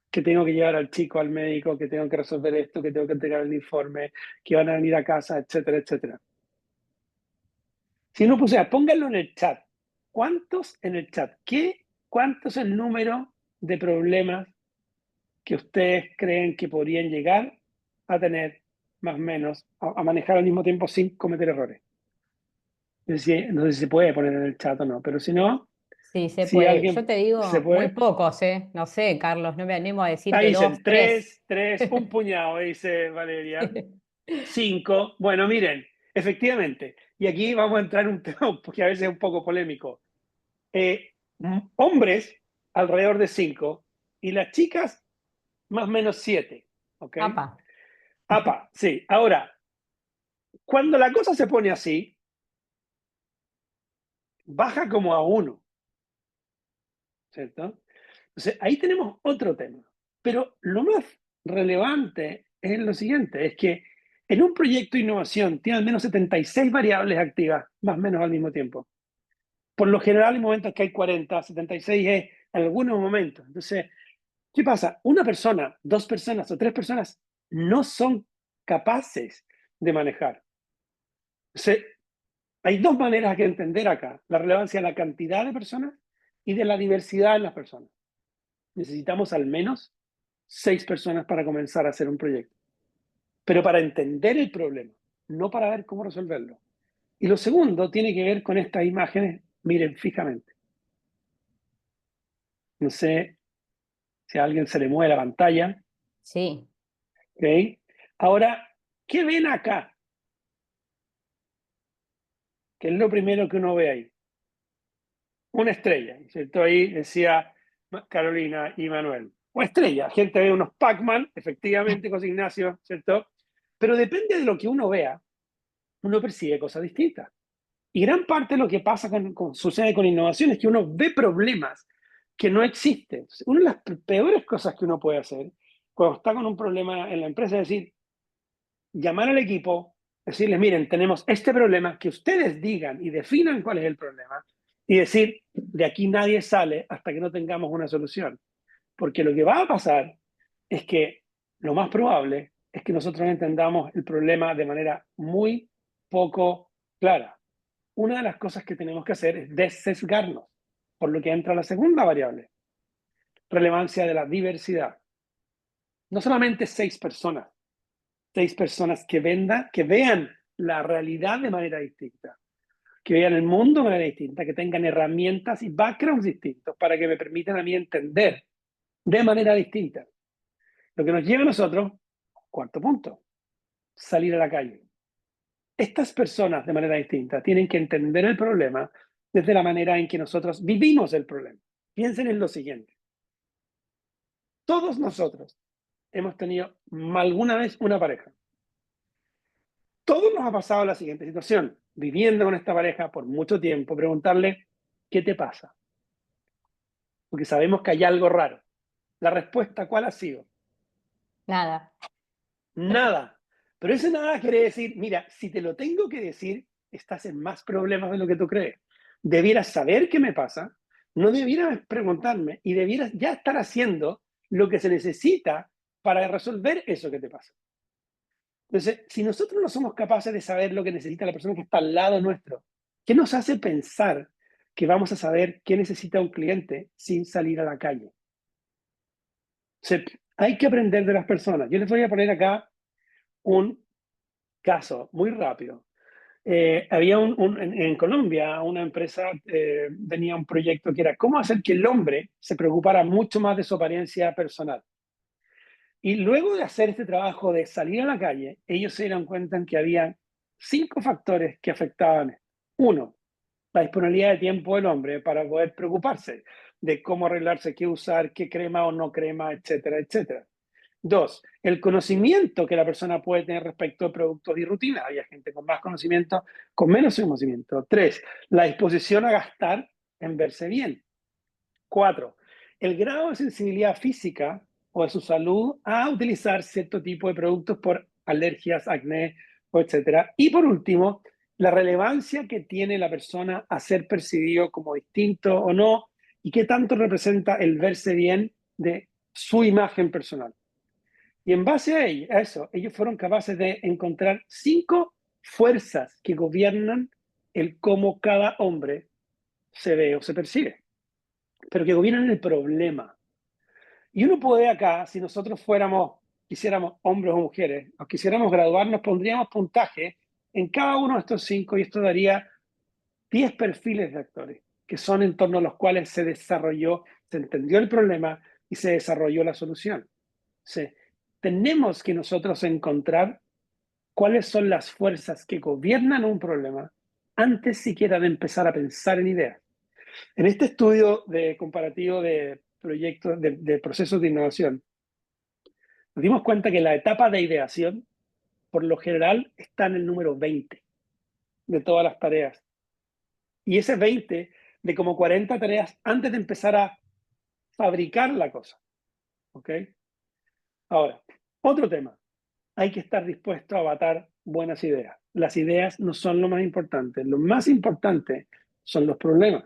Que tengo que llevar al chico al médico, que tengo que resolver esto, que tengo que entregar el informe, que van a venir a casa, etcétera, etcétera. Si no pusiera, pónganlo en el chat. ¿Cuántos en el chat? ¿Cuánto es el número de problemas que ustedes creen que podrían llegar a tener, más o menos, a manejar al mismo tiempo sin cometer errores? No sé si se puede poner en el chat o no, pero si no, Sí, se si puede. Yo alguien te se digo, muy puede. pocos, ¿eh? No sé, Carlos, no me animo a decirte Ahí dos, dicen tres. tres, un puñado, dice Valeria. 5. Bueno, miren, efectivamente, y aquí vamos a entrar en un tema que a veces es un poco polémico. Hombres, alrededor de 5, y las chicas, más o menos 7. ¿Ok? Apa, Apa, sí. Ahora, cuando la cosa se pone así, baja como a 1, ¿cierto? Entonces, ahí tenemos otro tema. Pero lo más relevante es lo siguiente, es que en un proyecto de innovación tiene al menos 76 variables activas, más o menos al mismo tiempo. Por lo general, hay momentos que hay 40, 76 es en algunos momentos. Entonces, ¿qué pasa? Una persona, 2 personas o 3 personas no son capaces de manejar. Entonces, hay 2 maneras que entender acá, la relevancia de la cantidad de personas y de la diversidad en las personas. Necesitamos al menos 6 personas para comenzar a hacer un proyecto, pero para entender el problema, no para ver cómo resolverlo. Y lo segundo tiene que ver con estas imágenes, miren fijamente. No sé si a alguien se le mueve la pantalla, sí. ¿ok? Ahora, ¿qué ven acá? ¿Qué es lo primero que uno ve ahí? Una estrella, ¿cierto? Ahí decía Carolina y Manuel. Una estrella, gente ve unos Pac-Man, efectivamente, José Ignacio, ¿cierto? Pero depende de lo que uno vea, uno percibe cosas distintas. Y gran parte de lo que pasa sucede con innovación es que uno ve problemas que no existen. Una de las peores cosas que uno puede hacer cuando está con un problema en la empresa es decir, llamar al equipo, decirles, miren, tenemos este problema, que ustedes digan y definan cuál es el problema y decir, de aquí nadie sale hasta que no tengamos una solución. Porque lo que va a pasar es que lo más probable es que nosotros entendamos el problema de manera muy poco clara. Una de las cosas que tenemos que hacer es desesgarnos, por lo que entra la segunda variable, relevancia de la diversidad. No solamente 6 personas que vean la realidad de manera distinta, que vean el mundo de manera distinta, que tengan herramientas y backgrounds distintos para que me permitan a mí entender de manera distinta. Lo que nos lleva a nosotros, cuarto punto, salir a la calle. Estas personas de manera distinta tienen que entender el problema desde la manera en que nosotros vivimos el problema. Piensen en lo siguiente. Todos nosotros hemos tenido alguna vez una pareja. Todos nos ha pasado la siguiente situación, viviendo con esta pareja por mucho tiempo, preguntarle, ¿qué te pasa? Porque sabemos que hay algo raro. La respuesta, ¿cuál ha sido? Nada. Nada. Pero ese nada quiere decir, mira, si te lo tengo que decir, estás en más problemas de lo que tú crees. Debieras saber qué me pasa, no debieras preguntarme y debieras ya estar haciendo lo que se necesita para resolver eso que te pasa. Entonces, si nosotros no somos capaces de saber lo que necesita la persona que está al lado nuestro, ¿qué nos hace pensar que vamos a saber qué necesita un cliente sin salir a la calle? O sea, hay que aprender de las personas. Yo les voy a poner acá un caso muy rápido. Había en Colombia una empresa tenía un proyecto que era cómo hacer que el hombre se preocupara mucho más de su apariencia personal. Y luego de hacer este trabajo de salir a la calle, ellos se dieron cuenta en que había 5 factores que afectaban. Uno, la disponibilidad de tiempo del hombre para poder preocuparse de cómo arreglarse, qué usar, qué crema o no crema, etcétera, etcétera. Dos, el conocimiento que la persona puede tener respecto a productos y rutinas. Hay gente con más conocimiento, con menos conocimiento. Tres, la disposición a gastar en verse bien. Cuatro, el grado de sensibilidad física o de su salud a utilizar cierto tipo de productos por alergias, acné, etc. Y por último, la relevancia que tiene la persona a ser percibido como distinto o no y qué tanto representa el verse bien de su imagen personal. Y en base a eso, ellos fueron capaces de encontrar 5 fuerzas que gobiernan el cómo cada hombre se ve o se percibe, pero que gobiernan el problema. Y uno puede acá, si nosotros quisiéramos hombres o mujeres, o quisiéramos graduarnos, pondríamos puntaje en cada uno de estos 5 y esto daría 10 perfiles de actores, que son en torno a los cuales se desarrolló, se entendió el problema y se desarrolló la solución. Sí. Tenemos que nosotros encontrar cuáles son las fuerzas que gobiernan un problema antes siquiera de empezar a pensar en ideas. En este estudio comparativo de proyectos, de procesos de innovación, nos dimos cuenta que la etapa de ideación, por lo general, está en el número 20 de todas las tareas. Y ese 20 de como 40 tareas antes de empezar a fabricar la cosa. ¿Ok? Ahora, otro tema. Hay que estar dispuesto a avatar buenas ideas. Las ideas no son lo más importante. Lo más importante son los problemas.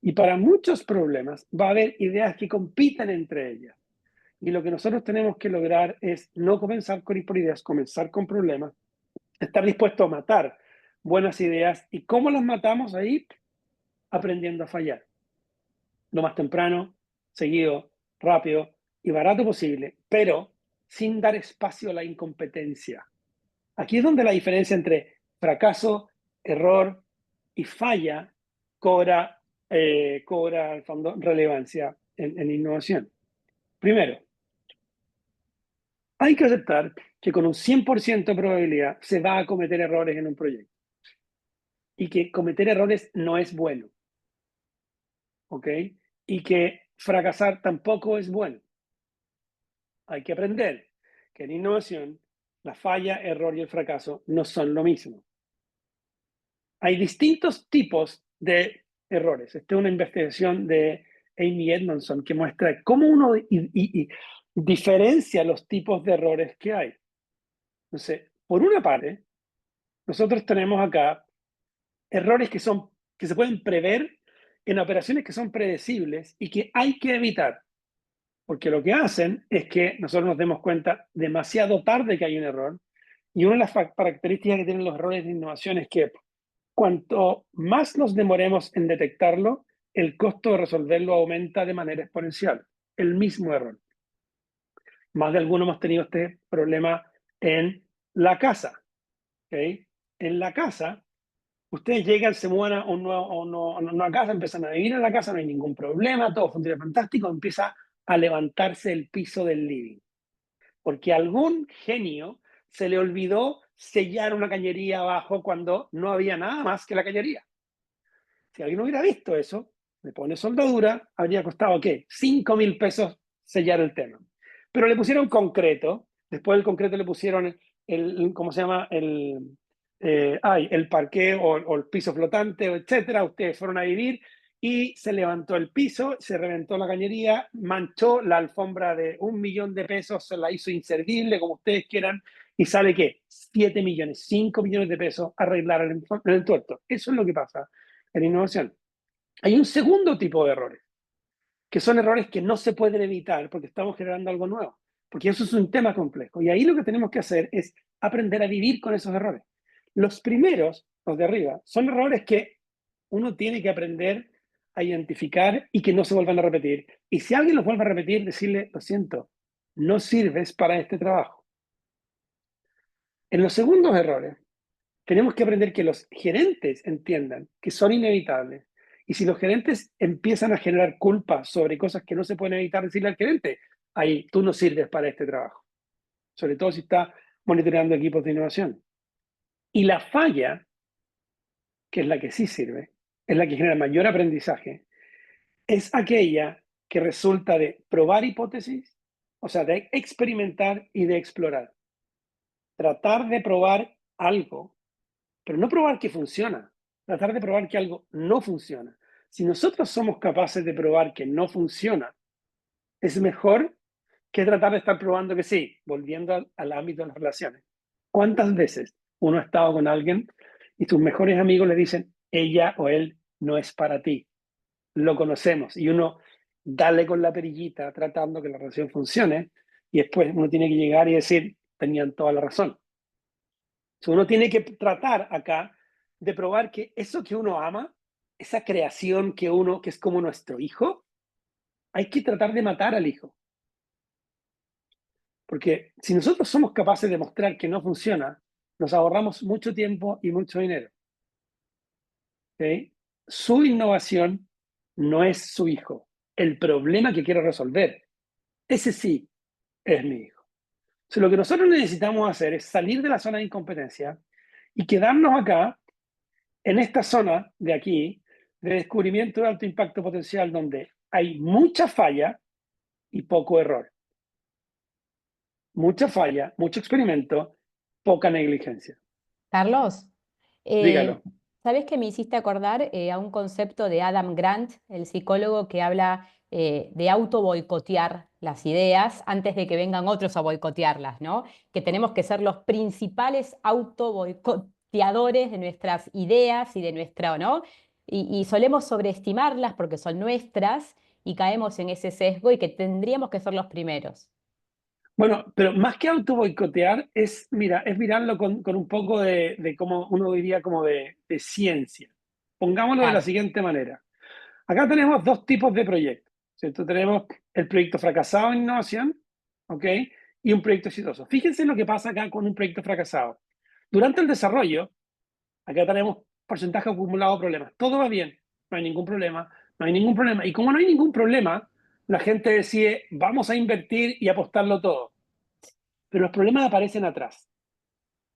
Y para muchos problemas va a haber ideas que compiten entre ellas. Y lo que nosotros tenemos que lograr es no comenzar por ideas, comenzar con problemas, estar dispuesto a matar buenas ideas. ¿Y cómo las matamos ahí? Aprendiendo a fallar. Lo más temprano, seguido, rápido y barato posible, pero sin dar espacio a la incompetencia. Aquí es donde la diferencia entre fracaso, error y falla cobra al fondo relevancia en innovación. Primero, hay que aceptar que con un 100% de probabilidad se va a cometer errores en un proyecto y que cometer errores no es bueno, ¿ok? Y que fracasar tampoco es bueno. Hay que aprender que en innovación la falla, error y el fracaso no son lo mismo. Hay distintos tipos de errores. Esta es una investigación de Amy Edmondson que muestra cómo uno diferencia los tipos de errores que hay. Entonces, por una parte, nosotros tenemos acá errores que se pueden prever en operaciones que son predecibles y que hay que evitar. Porque lo que hacen es que nosotros nos demos cuenta demasiado tarde que hay un error. Y una de las características que tienen los errores de innovación es que cuanto más nos demoremos en detectarlo, el costo de resolverlo aumenta de manera exponencial. El mismo error. Más de algunos hemos tenido este problema en la casa. ¿Okay? En la casa, ustedes llegan, se mudan a una nueva casa, empiezan a vivir en la casa, no hay ningún problema, todo funciona fantástico, empieza a levantarse el piso del living. Porque a algún genio se le olvidó sellar una cañería abajo cuando no había nada más que la cañería. Si alguien hubiera visto eso, le pone soldadura, habría costado, ¿qué? 5.000 pesos sellar el tema. Pero le pusieron concreto, después del concreto le pusieron ¿cómo se llama? El parqué o el piso flotante, etcétera. Ustedes fueron a vivir y se levantó el piso, se reventó la cañería, manchó la alfombra de 1.000.000 de pesos, se la hizo inservible, como ustedes quieran, y sale ¿qué? 7 millones, 5 millones de pesos arreglar el tuerto. Eso es lo que pasa en innovación. Hay un segundo tipo de errores, que son errores que no se pueden evitar porque estamos generando algo nuevo, porque eso es un tema complejo. Y ahí lo que tenemos que hacer es aprender a vivir con esos errores. Los primeros, los de arriba, son errores que uno tiene que aprender a identificar y que no se vuelvan a repetir. Y si alguien los vuelve a repetir, decirle, lo siento, no sirves para este trabajo. En los segundos errores, tenemos que aprender que los gerentes entiendan que son inevitables. Y si los gerentes empiezan a generar culpa sobre cosas que no se pueden evitar, decirle al gerente, ahí tú no sirves para este trabajo. Sobre todo si está monitoreando equipos de innovación. Y la falla, que es la que sí sirve, es la que genera mayor aprendizaje, es aquella que resulta de probar hipótesis o sea, de experimentar y de explorar. Tratar de probar algo, pero no probar que funciona, tratar de probar que algo no funciona. Si nosotros somos capaces de probar que no funciona, es mejor que tratar de estar probando que sí, volviendo al ámbito de las relaciones. ¿Cuántas veces uno ha estado con alguien y tus mejores amigos le dicen, ella o él no es para ti? Lo conocemos y uno dale con la perillita tratando que la relación funcione y después uno tiene que llegar y decir, tenían toda la razón. So, uno tiene que tratar acá de probar que eso que uno ama, esa creación que uno, que es como nuestro hijo, hay que tratar de matar al hijo. Porque si nosotros somos capaces de mostrar que no funciona, nos ahorramos mucho tiempo y mucho dinero. ¿Okay? Su innovación no es su hijo. El problema que quiero resolver, ese sí es mi hijo. So, lo que nosotros necesitamos hacer es salir de la zona de incompetencia y quedarnos acá, en esta zona de aquí, de descubrimiento de alto impacto potencial, donde hay mucha falla y poco error. Mucha falla, mucho experimento, poca negligencia. Carlos, Dígalo. ¿sabés que me hiciste acordar a un concepto de Adam Grant, el psicólogo que habla de auto boicotear las ideas antes de que vengan otros a boicotearlas, ¿no? Que tenemos que ser los principales auto boicoteadores de nuestras ideas y de nuestra, ¿no? Y solemos sobreestimarlas porque son nuestras y caemos en ese sesgo y que tendríamos que ser los primeros. Bueno, pero más que auto boicotear, es, mira, es mirarlo con un poco de cómo uno diría como de ciencia. Pongámoslo de la Claro. siguiente manera. Acá tenemos dos tipos de proyectos, ¿cierto? Tenemos el proyecto fracasado en innovación, ¿ok? Y un proyecto exitoso. Fíjense lo que pasa acá con un proyecto fracasado. Durante el desarrollo, acá tenemos porcentaje acumulado de problemas. Todo va bien, no hay ningún problema, no hay ningún problema. Y como no hay ningún problema, la gente decide, vamos a invertir y apostarlo todo. Pero los problemas aparecen atrás,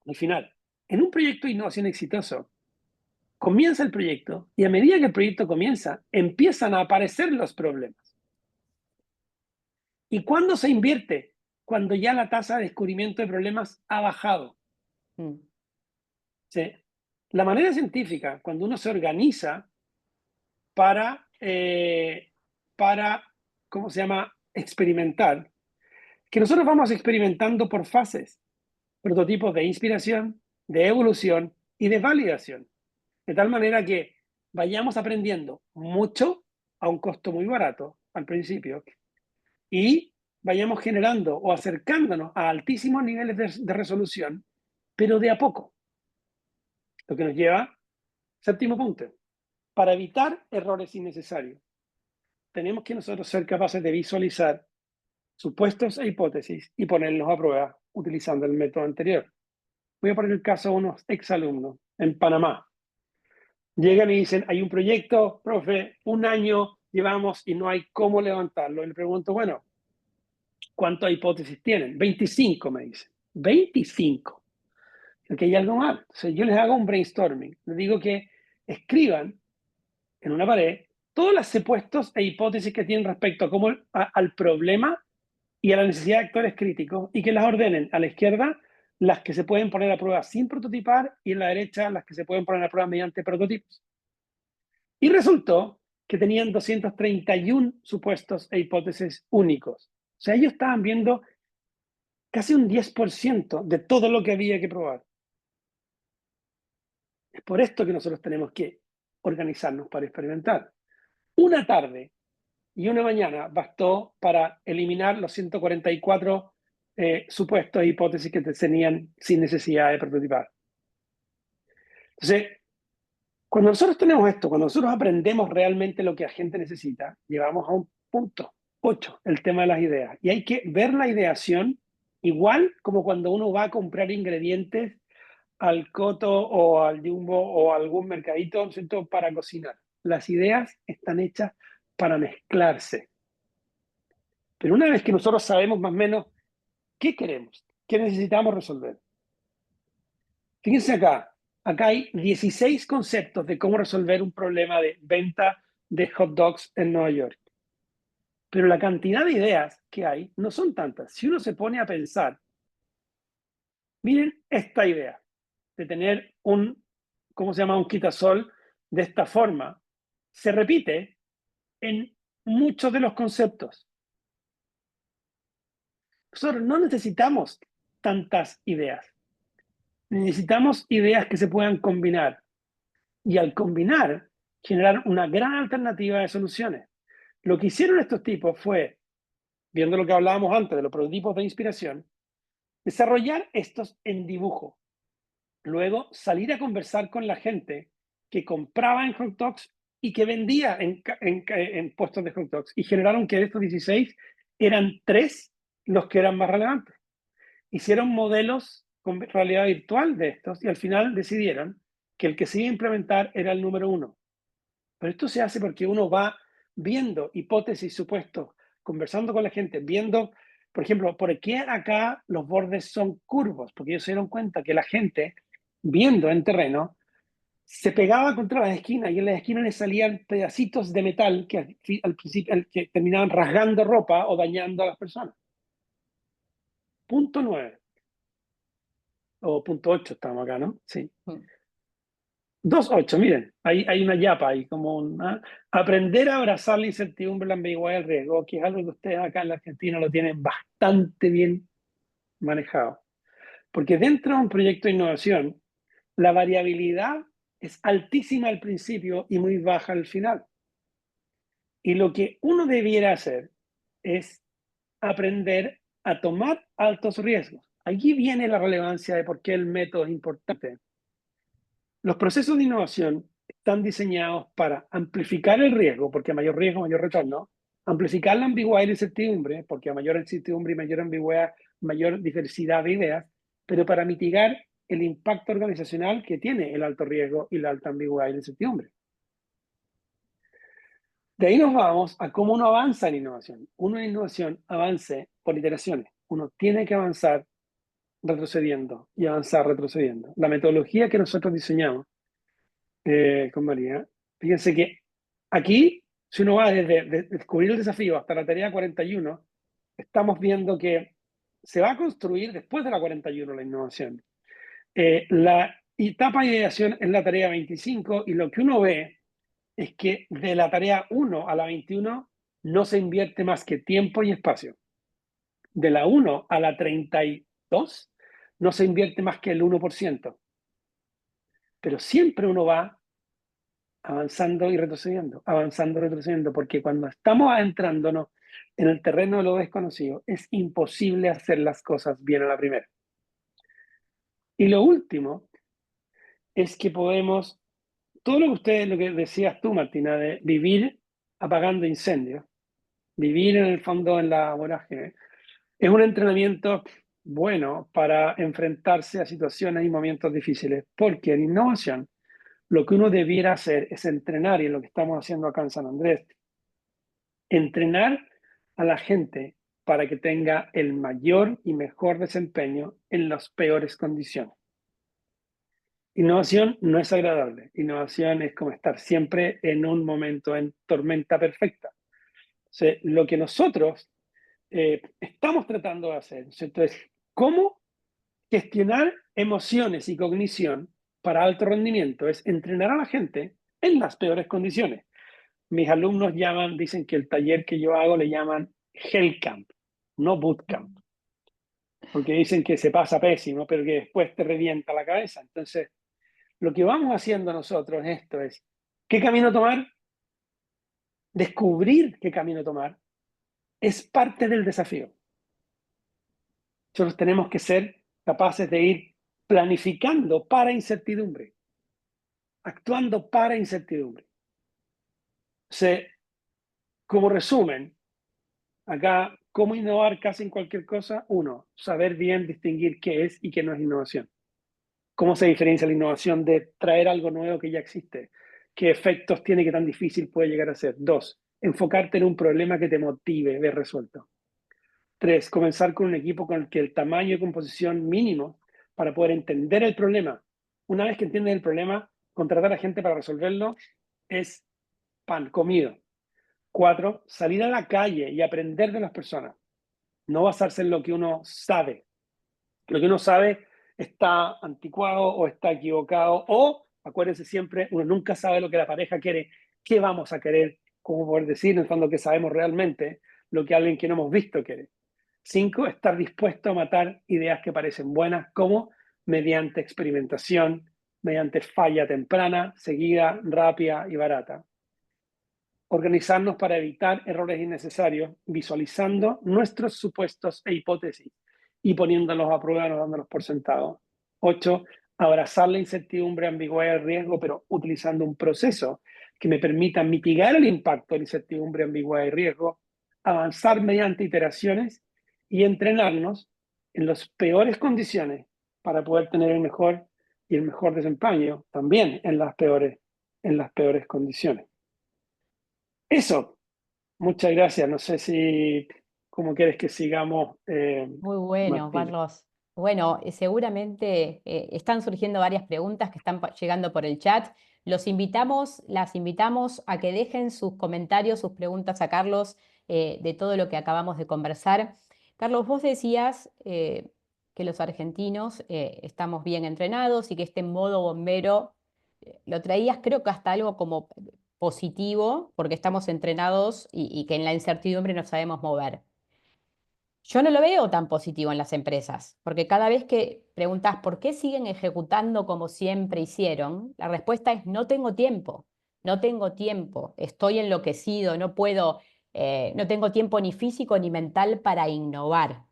al final. En un proyecto de innovación exitoso, comienza el proyecto y a medida que el proyecto comienza, empiezan a aparecer los problemas. ¿Y cuándo se invierte? Cuando ya la tasa de descubrimiento de problemas ha bajado. Mm. ¿Sí? La manera científica, cuando uno se organiza para, para, ¿cómo se llama?, experimentar, que nosotros vamos experimentando por fases, prototipos de inspiración, de evolución y de validación, de tal manera que vayamos aprendiendo mucho a un costo muy barato al principio y vayamos generando o acercándonos a altísimos niveles de resolución, pero de a poco. Lo que nos lleva, séptimo punto, para evitar errores innecesarios, tenemos que nosotros ser capaces de visualizar supuestos e hipótesis y ponerlos a prueba utilizando el método anterior. Voy a poner el caso de unos exalumnos en Panamá. Llegan y dicen, hay un proyecto, profe, un año llevamos y no hay cómo levantarlo. Y le pregunto, bueno, ¿cuántas hipótesis tienen? 25, me dicen. 25. Porque hay algo mal. Entonces yo les hago un brainstorming. Les digo que escriban en una pared todos los supuestos e hipótesis que tienen respecto a cómo, al problema y a la necesidad de actores críticos y que las ordenen a la izquierda las que se pueden poner a prueba sin prototipar y en la derecha las que se pueden poner a prueba mediante prototipos. Y resultó que tenían 231 supuestos e hipótesis únicos. O sea, ellos estaban viendo casi un 10% de todo lo que había que probar. Es por esto que nosotros tenemos que organizarnos para experimentar. Una tarde y una mañana bastó para eliminar los 144 supuestos e hipótesis que tenían sin necesidad de prototipar. Entonces, cuando nosotros tenemos esto, cuando nosotros aprendemos realmente lo que la gente necesita, llevamos a un punto 8, el tema de las ideas. Y hay que ver la ideación igual como cuando uno va a comprar ingredientes al Coto o al Jumbo o a algún mercadito, ¿cierto?, para cocinar. Las ideas están hechas para mezclarse. Pero una vez que nosotros sabemos más o menos qué queremos, qué necesitamos resolver. Fíjense acá hay 16 conceptos de cómo resolver un problema de venta de hot dogs en Nueva York. pero la cantidad de ideas que hay no son tantas. Si uno se pone a pensar, miren esta idea de tener un, ¿cómo se llama? Un quitasol de esta forma, se repite en muchos de los conceptos. Nosotros no necesitamos tantas ideas. Necesitamos ideas que se puedan combinar. Y al combinar, generar una gran alternativa de soluciones. Lo que hicieron estos tipos fue, viendo lo que hablábamos antes de los prototipos de inspiración, desarrollar estos en dibujo. Luego salir a conversar con la gente que compraba en Hot Dogs y que vendía en puestos de Hot Dogs. Y generaron que de estos 16 eran 3 los que eran más relevantes. Hicieron modelos con realidad virtual de estos y al final decidieron que el que se iba a implementar era el número 1. Pero esto se hace porque uno va viendo hipótesis, supuestos, conversando con la gente, viendo, por ejemplo, por qué acá los bordes son curvos, porque ellos se dieron cuenta que la gente, viendo en terreno, se pegaba contra las esquinas y en las esquinas les salían pedacitos de metal que al principio que terminaban rasgando ropa o dañando a las personas. Punto 9. O punto 8 estamos acá, ¿no? Sí. 2.8, miren, hay una yapa ahí, como aprender a abrazar la incertidumbre, la ambigüedad y el riesgo, que es algo que ustedes acá en la Argentina lo tienen bastante bien manejado. Porque dentro de un proyecto de innovación, la variabilidad es altísima al principio y muy baja al final. Y lo que uno debiera hacer es aprender a tomar altos riesgos. Aquí viene la relevancia de por qué el método es importante. Los procesos de innovación están diseñados para amplificar el riesgo, porque a mayor riesgo, mayor retorno, amplificar la ambigüedad y la incertidumbre, porque a mayor incertidumbre y mayor ambigüedad, mayor diversidad de ideas, pero para mitigar el impacto organizacional que tiene el alto riesgo y la alta ambigüedad y la incertidumbre. De ahí nos vamos a cómo uno avanza en innovación. Uno en innovación avance por iteraciones. Uno tiene que avanzar retrocediendo y avanzar retrocediendo. La metodología que nosotros diseñamos con María, fíjense que aquí, si uno va desde descubrir el desafío hasta la tarea 41, estamos viendo que se va a construir después de la 41 la innovación. La etapa de ideación es la tarea 25 y lo que uno ve es que de la tarea 1 a la 21 no se invierte más que tiempo y espacio. De la 1 a la 32 no se invierte más que el 1%. Pero siempre uno va avanzando y retrocediendo, porque cuando estamos adentrándonos en el terreno de lo desconocido, es imposible hacer las cosas bien a la primera. Y lo último es que podemos, todo lo que decías tú, Martina, de vivir apagando incendios, vivir en el fondo en la vorágine, es un entrenamiento bueno para enfrentarse a situaciones y momentos difíciles, porque en innovación lo que uno debiera hacer es entrenar, y es lo que estamos haciendo acá en San Andrés, entrenar a la gente para que tenga el mayor y mejor desempeño en las peores condiciones. Innovación no es agradable. Innovación es como estar siempre en un momento en tormenta perfecta. O sea, lo que nosotros estamos tratando de hacer, ¿cierto? Es cómo gestionar emociones y cognición para alto rendimiento. Es entrenar a la gente en las peores condiciones. Mis alumnos dicen que el taller que yo hago le llaman Hell Camp, no Bootcamp, porque dicen que se pasa pésimo, pero que después te revienta la cabeza. Entonces, lo que vamos haciendo nosotros en esto es, ¿qué camino tomar? Descubrir qué camino tomar es parte del desafío. Nosotros tenemos que ser capaces de ir planificando para incertidumbre, actuando para incertidumbre. O sea, como resumen, acá, ¿cómo innovar casi en cualquier cosa? Uno, saber bien distinguir qué es y qué no es innovación. ¿Cómo se diferencia la innovación de traer algo nuevo que ya existe? ¿Qué efectos tiene que tan difícil puede llegar a ser? 2, enfocarte en un problema que te motive ver resuelto. 3, comenzar con un equipo con el que el tamaño y composición mínimo para poder entender el problema. Una vez que entiendes el problema, contratar a gente para resolverlo es pan comido. 4, salir a la calle y aprender de las personas. No basarse en lo que uno sabe. Lo que uno sabe está anticuado o está equivocado, o, acuérdense siempre, uno nunca sabe lo que la pareja quiere, qué vamos a querer, cómo poder decir en el fondo que sabemos realmente lo que alguien que no hemos visto quiere. 5, estar dispuesto a matar ideas que parecen buenas, como mediante experimentación, mediante falla temprana, seguida, rápida y barata. Organizarnos para evitar errores innecesarios, visualizando nuestros supuestos e hipótesis y poniéndolos a prueba, no dándolos por sentado. 8, abrazar la incertidumbre, ambigüedad y riesgo, pero utilizando un proceso que me permita mitigar el impacto de la incertidumbre, ambigüedad y riesgo, avanzar mediante iteraciones y entrenarnos en las peores condiciones para poder tener el mejor desempeño también en las peores condiciones. Eso, muchas gracias. No sé si, cómo quieres que sigamos, Muy bueno, Martina. Carlos. Bueno, seguramente están surgiendo varias preguntas que están llegando por el chat. Las invitamos a que dejen sus comentarios, sus preguntas a Carlos de todo lo que acabamos de conversar. Carlos, vos decías que los argentinos estamos bien entrenados y que este modo bombero lo traías, creo que hasta algo como positivo, porque estamos entrenados y que en la incertidumbre nos sabemos mover. Yo no lo veo tan positivo en las empresas, porque cada vez que preguntas por qué siguen ejecutando como siempre hicieron, la respuesta es no tengo tiempo, no tengo tiempo, estoy enloquecido, no puedo, no tengo tiempo ni físico ni mental para innovar.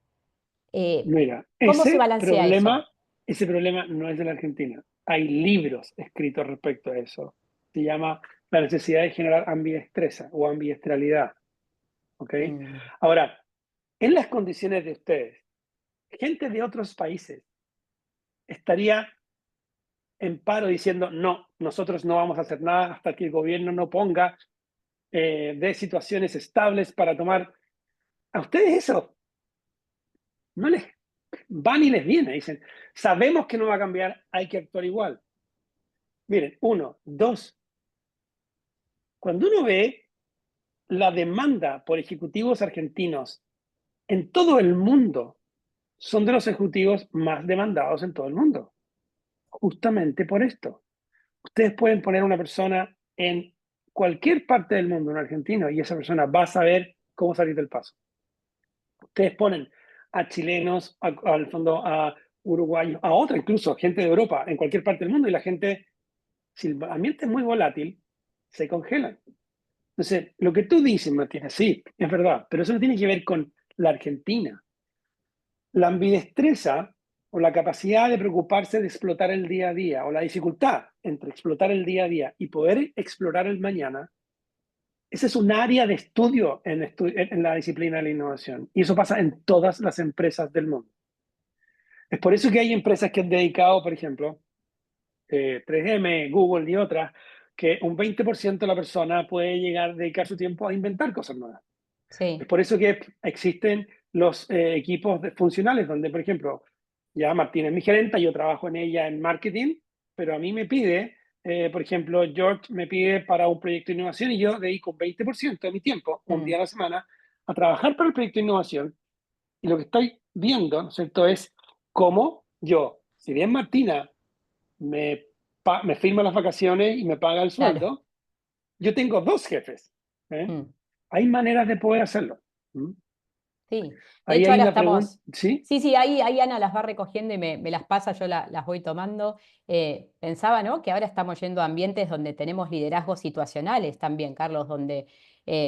Mira, ¿Cómo se balancea eso? ese problema no es de la Argentina. Hay libros escritos respecto a eso. Se llama la necesidad de generar ambidestreza o ambidiestralidad. ¿Ok? Mm, Ahora, en las condiciones de ustedes, gente de otros países estaría en paro diciendo, no, nosotros no vamos a hacer nada hasta que el gobierno no ponga de situaciones estables para tomar. A ustedes eso no les va ni les viene. Dicen, sabemos que no va a cambiar, hay que actuar igual. Miren, 1, 2, cuando uno ve la demanda por ejecutivos argentinos en todo el mundo, son de los ejecutivos más demandados en todo el mundo. Justamente por esto. Ustedes pueden poner a una persona en cualquier parte del mundo, un argentino, y esa persona va a saber cómo salir del paso. Ustedes ponen a chilenos, al fondo a uruguayos, a otra incluso, gente de Europa, en cualquier parte del mundo, y la gente, si el ambiente es muy volátil, se congelan. Entonces, lo que tú dices, Martina, sí, es verdad, pero eso no tiene que ver con la Argentina. La ambidestreza o la capacidad de preocuparse de explotar el día a día, o la dificultad entre explotar el día a día y poder explorar el mañana, ese es un área de estudio en la disciplina de la innovación. Y eso pasa en todas las empresas del mundo. Es por eso que hay empresas que han dedicado, por ejemplo, 3M, Google y otras, que un 20% de la persona puede llegar a dedicar su tiempo a inventar cosas nuevas. Es sí. por eso que existen los equipos funcionales, donde, por ejemplo, ya Martina es mi gerenta, yo trabajo en ella en marketing, pero a mí me pide, por ejemplo, George me pide para un proyecto de innovación y yo dedico un 20% de mi tiempo, un día Mm, a la semana, a trabajar para el proyecto de innovación. Y lo que estoy viendo, ¿no es cierto?, es cómo yo, si bien Martina me, me firma las vacaciones y me paga el claro. sueldo, yo tengo dos jefes. ¿Eh? Mm. Hay maneras de poder hacerlo. ¿Mm? Sí, de Ahí hecho hay ahora una pregunta, estamos, ¿sí? sí, sí, ahí Ana las va recogiendo y me las pasa, yo las voy tomando. Pensaba, ¿no? Que ahora estamos yendo a ambientes donde tenemos liderazgos situacionales también, Carlos, donde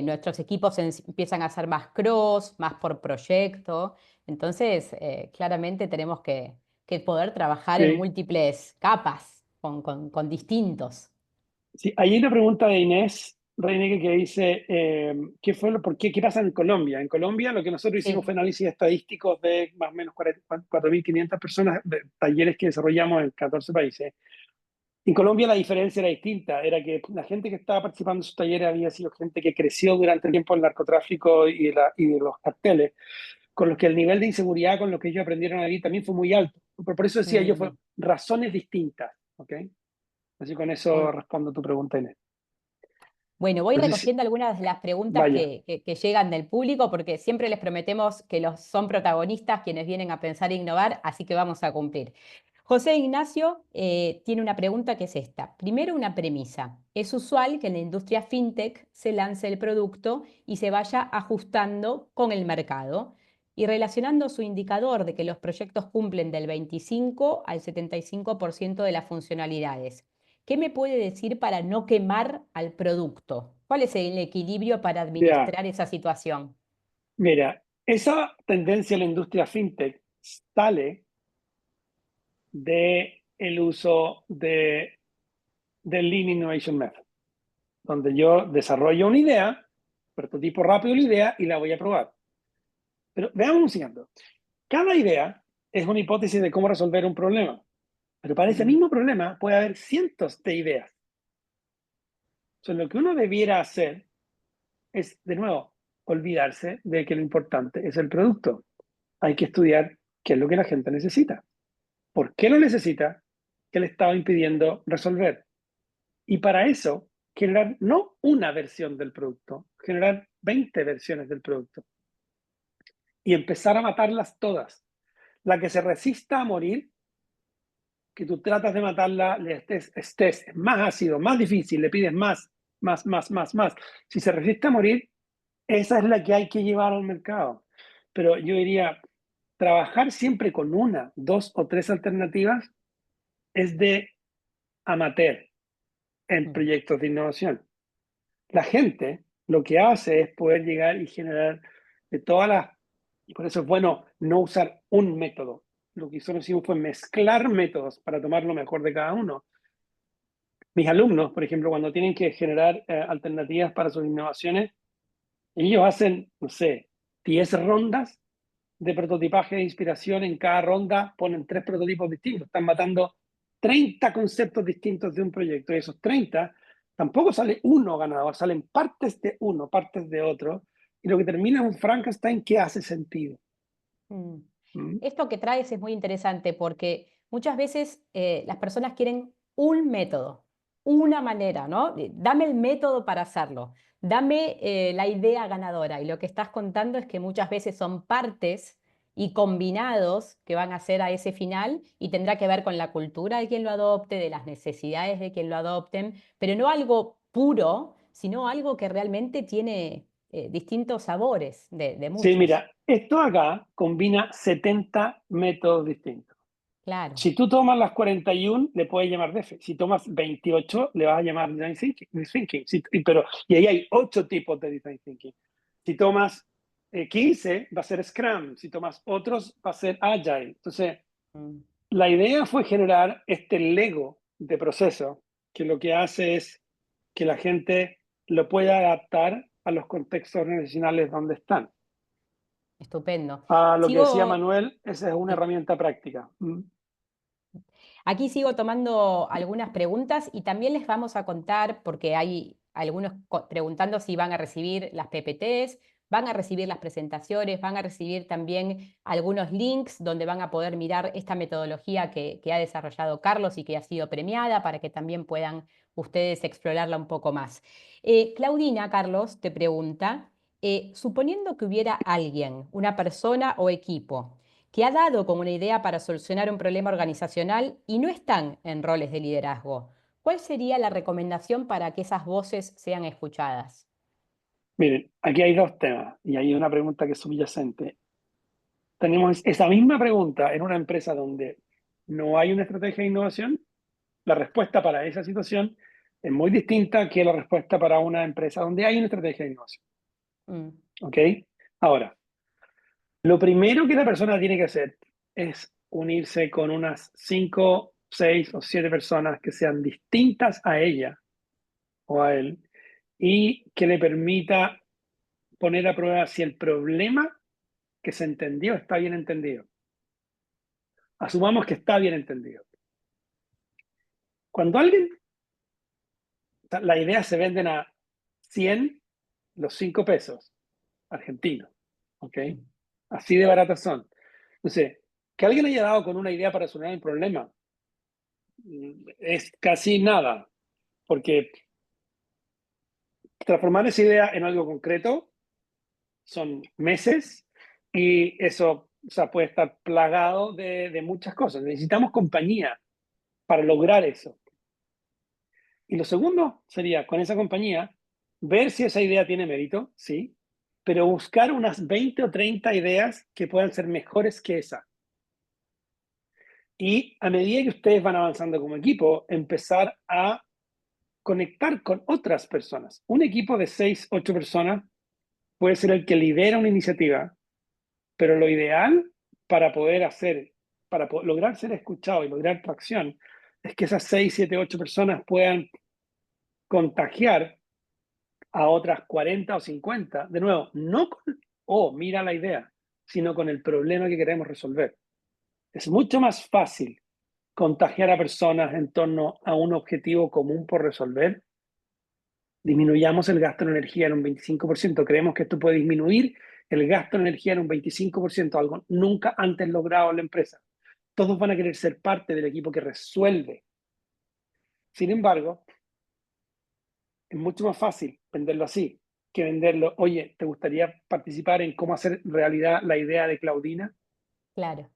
nuestros equipos empiezan a ser más cross, más por proyecto. Entonces, claramente tenemos que poder trabajar en Sí. múltiples capas, con distintos. Sí, hay una pregunta de Inés Reinigue que dice, ¿qué fue qué pasa en Colombia? En Colombia lo que nosotros hicimos Sí. fue análisis estadísticos de más o menos 4.500 personas, de talleres que desarrollamos en 14 países. En Colombia la diferencia era distinta, era que la gente que estaba participando en sus talleres había sido gente que creció durante el tiempo del narcotráfico y de los carteles, con los que el nivel de inseguridad con lo que ellos aprendieron a vivir también fue muy alto. Por eso decía yo, fue Mm, razones distintas. ¿Ok? Así con eso muy, respondo tu pregunta, Inés. Bueno, voy No sé si, recogiendo algunas de las preguntas vaya, que llegan del público porque siempre les prometemos que son protagonistas quienes vienen a pensar e innovar, así que vamos a cumplir. José Ignacio tiene una pregunta que es esta. Primero, una premisa. Es usual que en la industria fintech se lance el producto y se vaya ajustando con el mercado y relacionando su indicador de que los proyectos cumplen del 25 al 75% de las funcionalidades. ¿Qué me puede decir para no quemar al producto? ¿Cuál es el equilibrio para ya, administrar esa situación? mira, esa tendencia en la industria fintech sale de el uso del Lean Innovation Method, donde yo desarrollo una idea, prototipo rápido la idea y la voy a probar. Pero veamos un siguiente. Cada idea es una hipótesis de cómo resolver un problema, pero para ese mismo problema puede haber cientos de ideas. Entonces, lo que uno debiera hacer es, de nuevo, olvidarse de que lo importante es el producto. Hay que estudiar qué es lo que la gente necesita, por qué lo necesita, qué le estaba impidiendo resolver. Y para eso, generar no una versión del producto, generar 20 versiones del producto y empezar a matarlas todas. La que se resista a morir, que tú tratas de matarla, le estés más ácido, más difícil, le pides más, más, más, más, más. Si se resiste a morir, esa es la que hay que llevar al mercado. Pero yo diría, trabajar siempre con una, dos o tres alternativas es de amateur en Mm. proyectos de innovación. La gente lo que hace es poder llegar y generar de todas las, y por eso es bueno no usar un método. Lo que hicimos fue mezclar métodos para tomar lo mejor de cada uno. Mis alumnos, por ejemplo, cuando tienen que generar alternativas para sus innovaciones, ellos hacen, no sé, 10 rondas de prototipaje de inspiración. En cada ronda ponen 3 prototipos distintos. Están matando 30 conceptos distintos de un proyecto. Y esos 30 tampoco sale uno ganador, salen partes de uno, partes de otro. Y lo que termina es un Frankenstein que hace sentido. Mm. ¿Mm? Esto que traes es muy interesante porque muchas veces las personas quieren un método, una manera, ¿no? Dame el método para hacerlo, dame la idea ganadora. Y lo que estás contando es que muchas veces son partes y combinados que van a hacer a ese final y tendrá que ver con la cultura de quien lo adopte, de las necesidades de quien lo adopten, pero no algo puro, sino algo que realmente tiene distintos sabores de Sí, muchos. mira, esto acá combina 70 métodos distintos. Claro. Si tú tomas las 41, le puedes llamar DEF. Si tomas 28, le vas a llamar Design Thinking. Y ahí hay 8 tipos de Design Thinking. Si tomas 15, va a ser Scrum. Si tomas otros, va a ser Agile. Entonces, Mm. la idea fue generar este Lego de proceso que lo que hace es que la gente lo pueda adaptar a los contextos organizacionales donde están. Estupendo. A lo que decía Sigo, Manuel, esa es una sí. herramienta práctica. Aquí sigo tomando algunas preguntas y también les vamos a contar, porque hay algunos preguntando si van a recibir las PPTs, van a recibir las presentaciones, van a recibir también algunos links donde van a poder mirar esta metodología que ha desarrollado Carlos y que ha sido premiada para que también puedan ustedes explorarla un poco más. Claudina, Carlos, te pregunta, suponiendo que hubiera alguien, una persona o equipo, que ha dado como una idea para solucionar un problema organizacional y no están en roles de liderazgo, ¿cuál sería la recomendación para que esas voces sean escuchadas? Miren, aquí hay dos temas y hay una pregunta que es subyacente. Tenemos esa misma pregunta en una empresa donde no hay una estrategia de innovación. La respuesta para esa situación es muy distinta que la respuesta para una empresa donde hay una estrategia de innovación. Mm. ¿Ok? Ahora, lo primero que la persona tiene que hacer es unirse con unas 5, 6 o 7 personas que sean distintas a ella o a él y que le permita poner a prueba si el problema que se entendió está bien entendido. Asumamos que está bien entendido. Cuando alguien, la idea se venden a 100 los 5 pesos argentinos, ¿ok? Mm. Así de baratas son. Entonces, que alguien haya dado con una idea para solucionar el problema es casi nada, porque transformar esa idea en algo concreto son meses y eso, o sea, puede estar plagado de muchas cosas. Necesitamos compañía para lograr eso. Y lo segundo sería, con esa compañía, ver si esa idea tiene mérito, sí, pero buscar unas 20 o 30 ideas que puedan ser mejores que esa. Y a medida que ustedes van avanzando como equipo, empezar a conectar con otras personas. Un equipo de 6, 8 personas puede ser el que lidera una iniciativa, pero lo ideal para poder hacer, lograr ser escuchado y lograr tracción, es que esas 6, 7, 8 personas puedan contagiar a otras 40 o 50. De nuevo, no con, oh, mira la idea, sino con el problema que queremos resolver. Es mucho más fácil contagiar a personas en torno a un objetivo común por resolver. Disminuyamos el gasto en energía en un 25%. Creemos que esto puede disminuir el gasto en energía en un 25%, algo nunca antes logrado en la empresa. Todos van a querer ser parte del equipo que resuelve. Sin embargo, es mucho más fácil venderlo así que venderlo, oye, ¿te gustaría participar en cómo hacer realidad la idea de Claudina? Claro.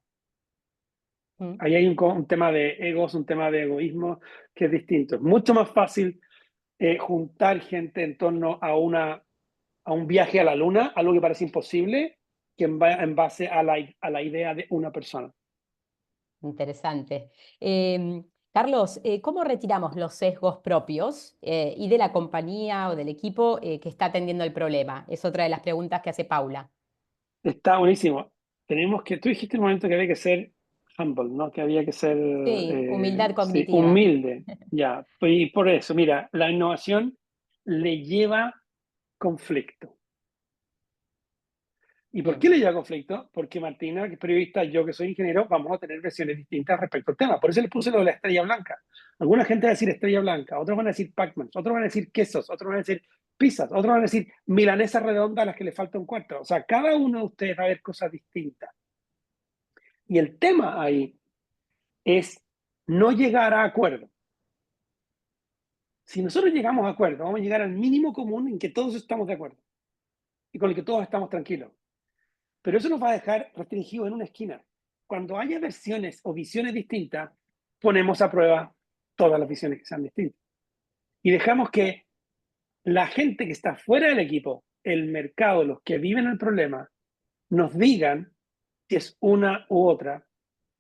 Mm. Ahí hay un tema de egos, un tema de egoísmo que es distinto. Es mucho más fácil juntar gente en torno a un viaje a la luna, algo que parece imposible, que en base a la idea de una persona. Interesante. Carlos, ¿cómo retiramos los sesgos propios y de la compañía o del equipo que está atendiendo el problema? Es otra de las preguntas que hace Paula. Está buenísimo. Tenemos que, tú dijiste en un momento que había que ser humble, ¿no? Que había que ser Sí, humildad sí, cognitiva. humilde. Ya, y por eso, mira, la innovación le lleva conflicto. ¿Y por qué Bien, le lleva conflicto? Porque Martina, que es periodista, yo que soy ingeniero, vamos a tener versiones distintas respecto al tema. Por eso le puse lo de la estrella blanca. Alguna gente va a decir estrella blanca, otros van a decir Pac-Man, otros van a decir quesos, otros van a decir pizzas, otros van a decir milanesas redondas a las que le falta un cuarto. O sea, cada uno de ustedes va a ver cosas distintas. Y el tema ahí es no llegar a acuerdo. Si nosotros llegamos a acuerdo, vamos a llegar al mínimo común en que todos estamos de acuerdo y con el que todos estamos tranquilos. Pero eso nos va a dejar restringidos en una esquina. Cuando haya versiones o visiones distintas, ponemos a prueba todas las visiones que sean distintas. Y dejamos que la gente que está fuera del equipo, el mercado, los que viven el problema, nos digan si es una u otra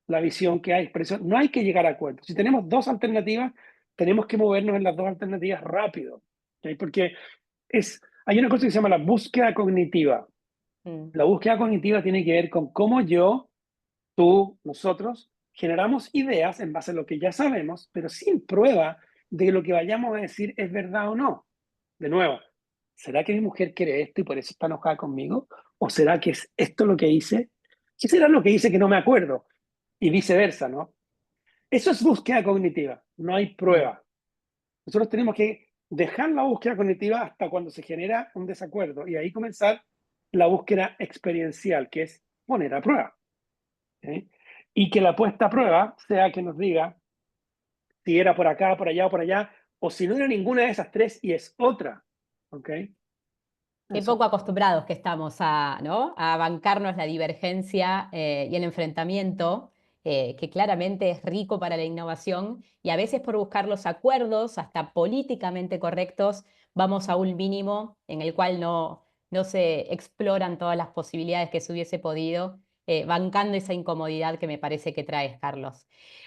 la visión que hay. Por eso no hay que llegar a acuerdos. Si tenemos dos alternativas, tenemos que movernos en las dos alternativas rápido. ¿Okay? Porque hay una cosa que se llama la búsqueda cognitiva. mm, La búsqueda cognitiva tiene que ver con cómo yo, tú, nosotros, generamos ideas en base a lo que ya sabemos, pero sin prueba de que lo que vayamos a decir es verdad o no. De nuevo, ¿será que mi mujer quiere esto y por eso está enojada conmigo? ¿O será que es esto lo que hice? ¿Qué será lo que hice que no me acuerdo? Y viceversa, ¿no? Eso es búsqueda cognitiva, no hay mm. prueba. Nosotros tenemos que dejar la búsqueda cognitiva hasta cuando se genera un desacuerdo y ahí comenzar la búsqueda experiencial, que es poner a prueba. ¿Okay? Y que la puesta a prueba sea que nos diga si era por acá, por allá o por allá, o si no era ninguna de esas tres y es otra. ¿Ok? Qué poco Eso. acostumbrados que estamos a, ¿no? A bancarnos la divergencia y el enfrentamiento, que claramente es rico para la innovación, y a veces por buscar los acuerdos, hasta políticamente correctos, vamos a un mínimo en el cual no se exploran todas las posibilidades que se hubiese podido, bancando esa incomodidad que me parece que traes, Carlos.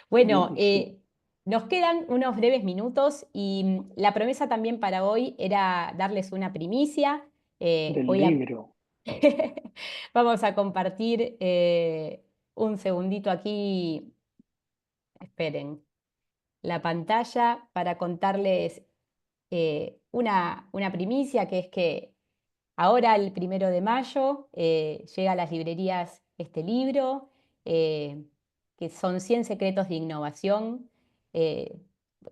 Bueno, Sí. nos quedan unos breves minutos y la promesa también para hoy era darles una primicia. Del Voy a... libro. Vamos a compartir un segundito aquí, esperen, la pantalla para contarles una primicia, que es que ahora, el 1 de mayo, llega a las librerías este libro, eh, que son 100 secretos de innovación, eh,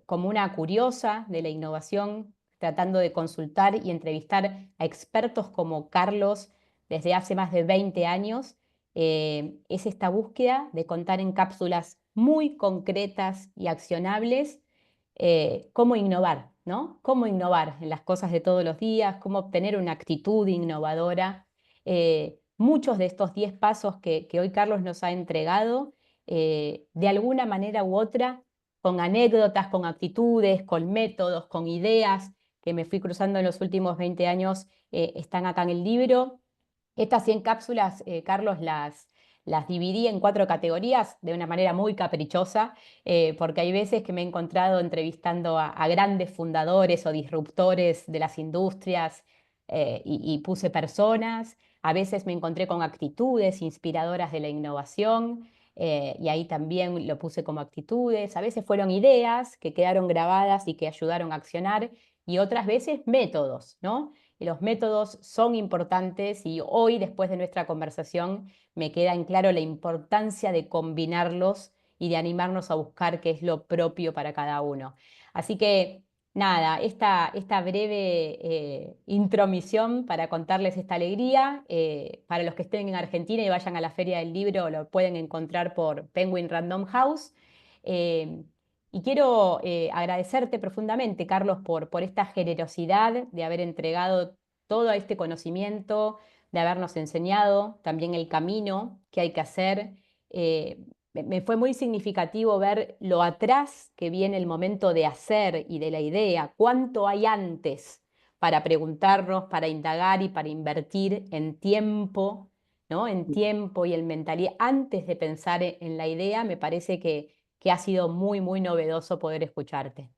como una curiosa de la innovación, tratando de consultar y entrevistar a expertos como Carlos desde hace más de 20 años. Es esta búsqueda de contar en cápsulas muy concretas y accionables cómo innovar, ¿no? Cómo innovar en las cosas de todos los días, cómo obtener una actitud innovadora. Muchos de estos 10 pasos que hoy Carlos nos ha entregado, de alguna manera u otra, con anécdotas, con actitudes, con métodos, con ideas que me fui cruzando en los últimos 20 años, están acá en el libro. Estas 100 cápsulas, Carlos, las dividí en 4 categorías de una manera muy caprichosa, porque hay veces que me he encontrado entrevistando a grandes fundadores o disruptores de las industrias, y puse personas. A veces me encontré con actitudes inspiradoras de la innovación, y ahí también lo puse como actitudes. A veces fueron ideas que quedaron grabadas y que ayudaron a accionar, y otras veces métodos, ¿no? Y los métodos son importantes, y hoy, después de nuestra conversación, me queda en claro la importancia de combinarlos y de animarnos a buscar qué es lo propio para cada uno. Así que nada, esta breve intromisión para contarles esta alegría. Para los que estén en Argentina y vayan a la Feria del Libro, lo pueden encontrar por Penguin Random House. Eh, y quiero agradecerte profundamente, Carlos, por esta generosidad de haber entregado todo este conocimiento, de habernos enseñado también el camino que hay que hacer. Me fue muy significativo ver lo atrás que viene el momento de hacer y de la idea, cuánto hay antes para preguntarnos, para indagar y para invertir en tiempo, ¿no? En tiempo y en mentalidad. Antes de pensar en la idea, me parece que ha sido muy, muy novedoso poder escucharte.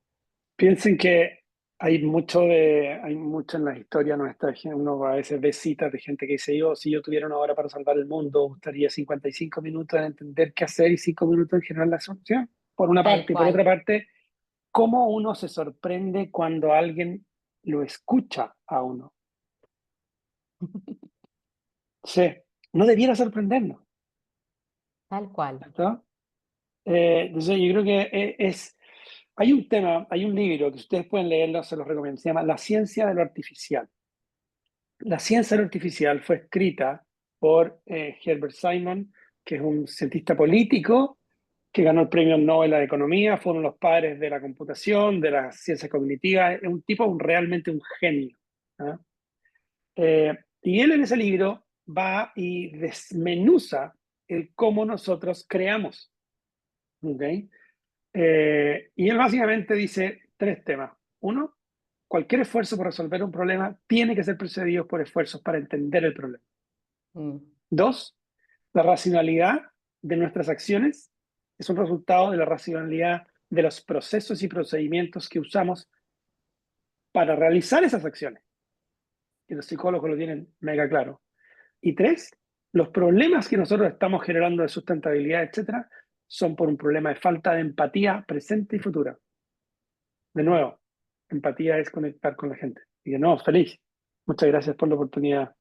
Piensen que hay mucho en la historia nuestra. Uno a veces ve citas de gente que dice, yo, si yo tuviera una hora para salvar el mundo, gustaría 55 minutos en entender qué hacer y 5 minutos en generar la solución, por una Tal parte. Y por cual. otra parte, cómo uno se sorprende cuando alguien lo escucha a uno. Sí, no debiera sorprendernos, Tal cual. ¿cierto? Entonces yo creo que hay un tema, hay un libro que ustedes pueden leerlo, se los recomiendo, se llama La ciencia de lo artificial. La ciencia de lo artificial fue escrita por Herbert Simon, que es un cientista político que ganó el premio Nobel de Economía, fue uno de los padres de la computación, de la ciencia cognitiva, es un tipo realmente un genio. ¿Ah? Y él en ese libro va y desmenuza el cómo nosotros creamos. ¿Okay? Y él básicamente dice 3 temas. Uno, cualquier esfuerzo por resolver un problema tiene que ser precedido por esfuerzos para entender el problema. Mm. 2, la racionalidad de nuestras acciones es un resultado de la racionalidad de los procesos y procedimientos que usamos para realizar esas acciones. Y los psicólogos lo tienen mega claro. Y 3, los problemas que nosotros estamos generando de sustentabilidad, etcétera, son por un problema de falta de empatía presente y futura. De nuevo, empatía es conectar con la gente. Y de nuevo, feliz. Muchas gracias por la oportunidad.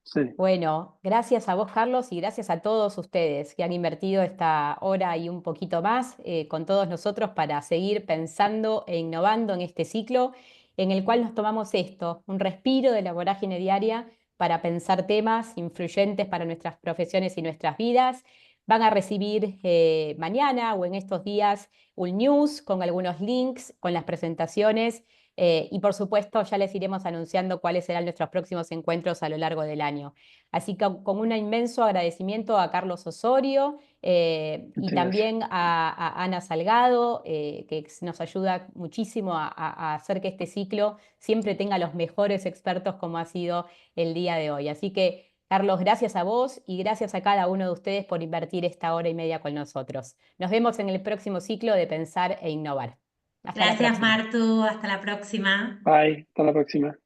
Sí. Bueno, gracias a vos, Carlos, y gracias a todos ustedes que han invertido esta hora y un poquito más con todos nosotros para seguir pensando e innovando en este ciclo en el cual nos tomamos esto, un respiro de la vorágine diaria para pensar temas influyentes para nuestras profesiones y nuestras vidas. Van a recibir mañana o en estos días un news con algunos links, con las presentaciones. Y por supuesto, ya les iremos anunciando cuáles serán nuestros próximos encuentros a lo largo del año. Así que con un inmenso agradecimiento a Carlos Osorio, y Muchas gracias. también a Ana Salgado, que nos ayuda muchísimo a hacer que este ciclo siempre tenga los mejores expertos como ha sido el día de hoy. Así que, Carlos, gracias a vos y gracias a cada uno de ustedes por invertir esta hora y media con nosotros. Nos vemos en el próximo ciclo de Pensar e Innovar. Hasta la Gracias, próxima. Martu. Hasta la próxima. Bye. Hasta la próxima.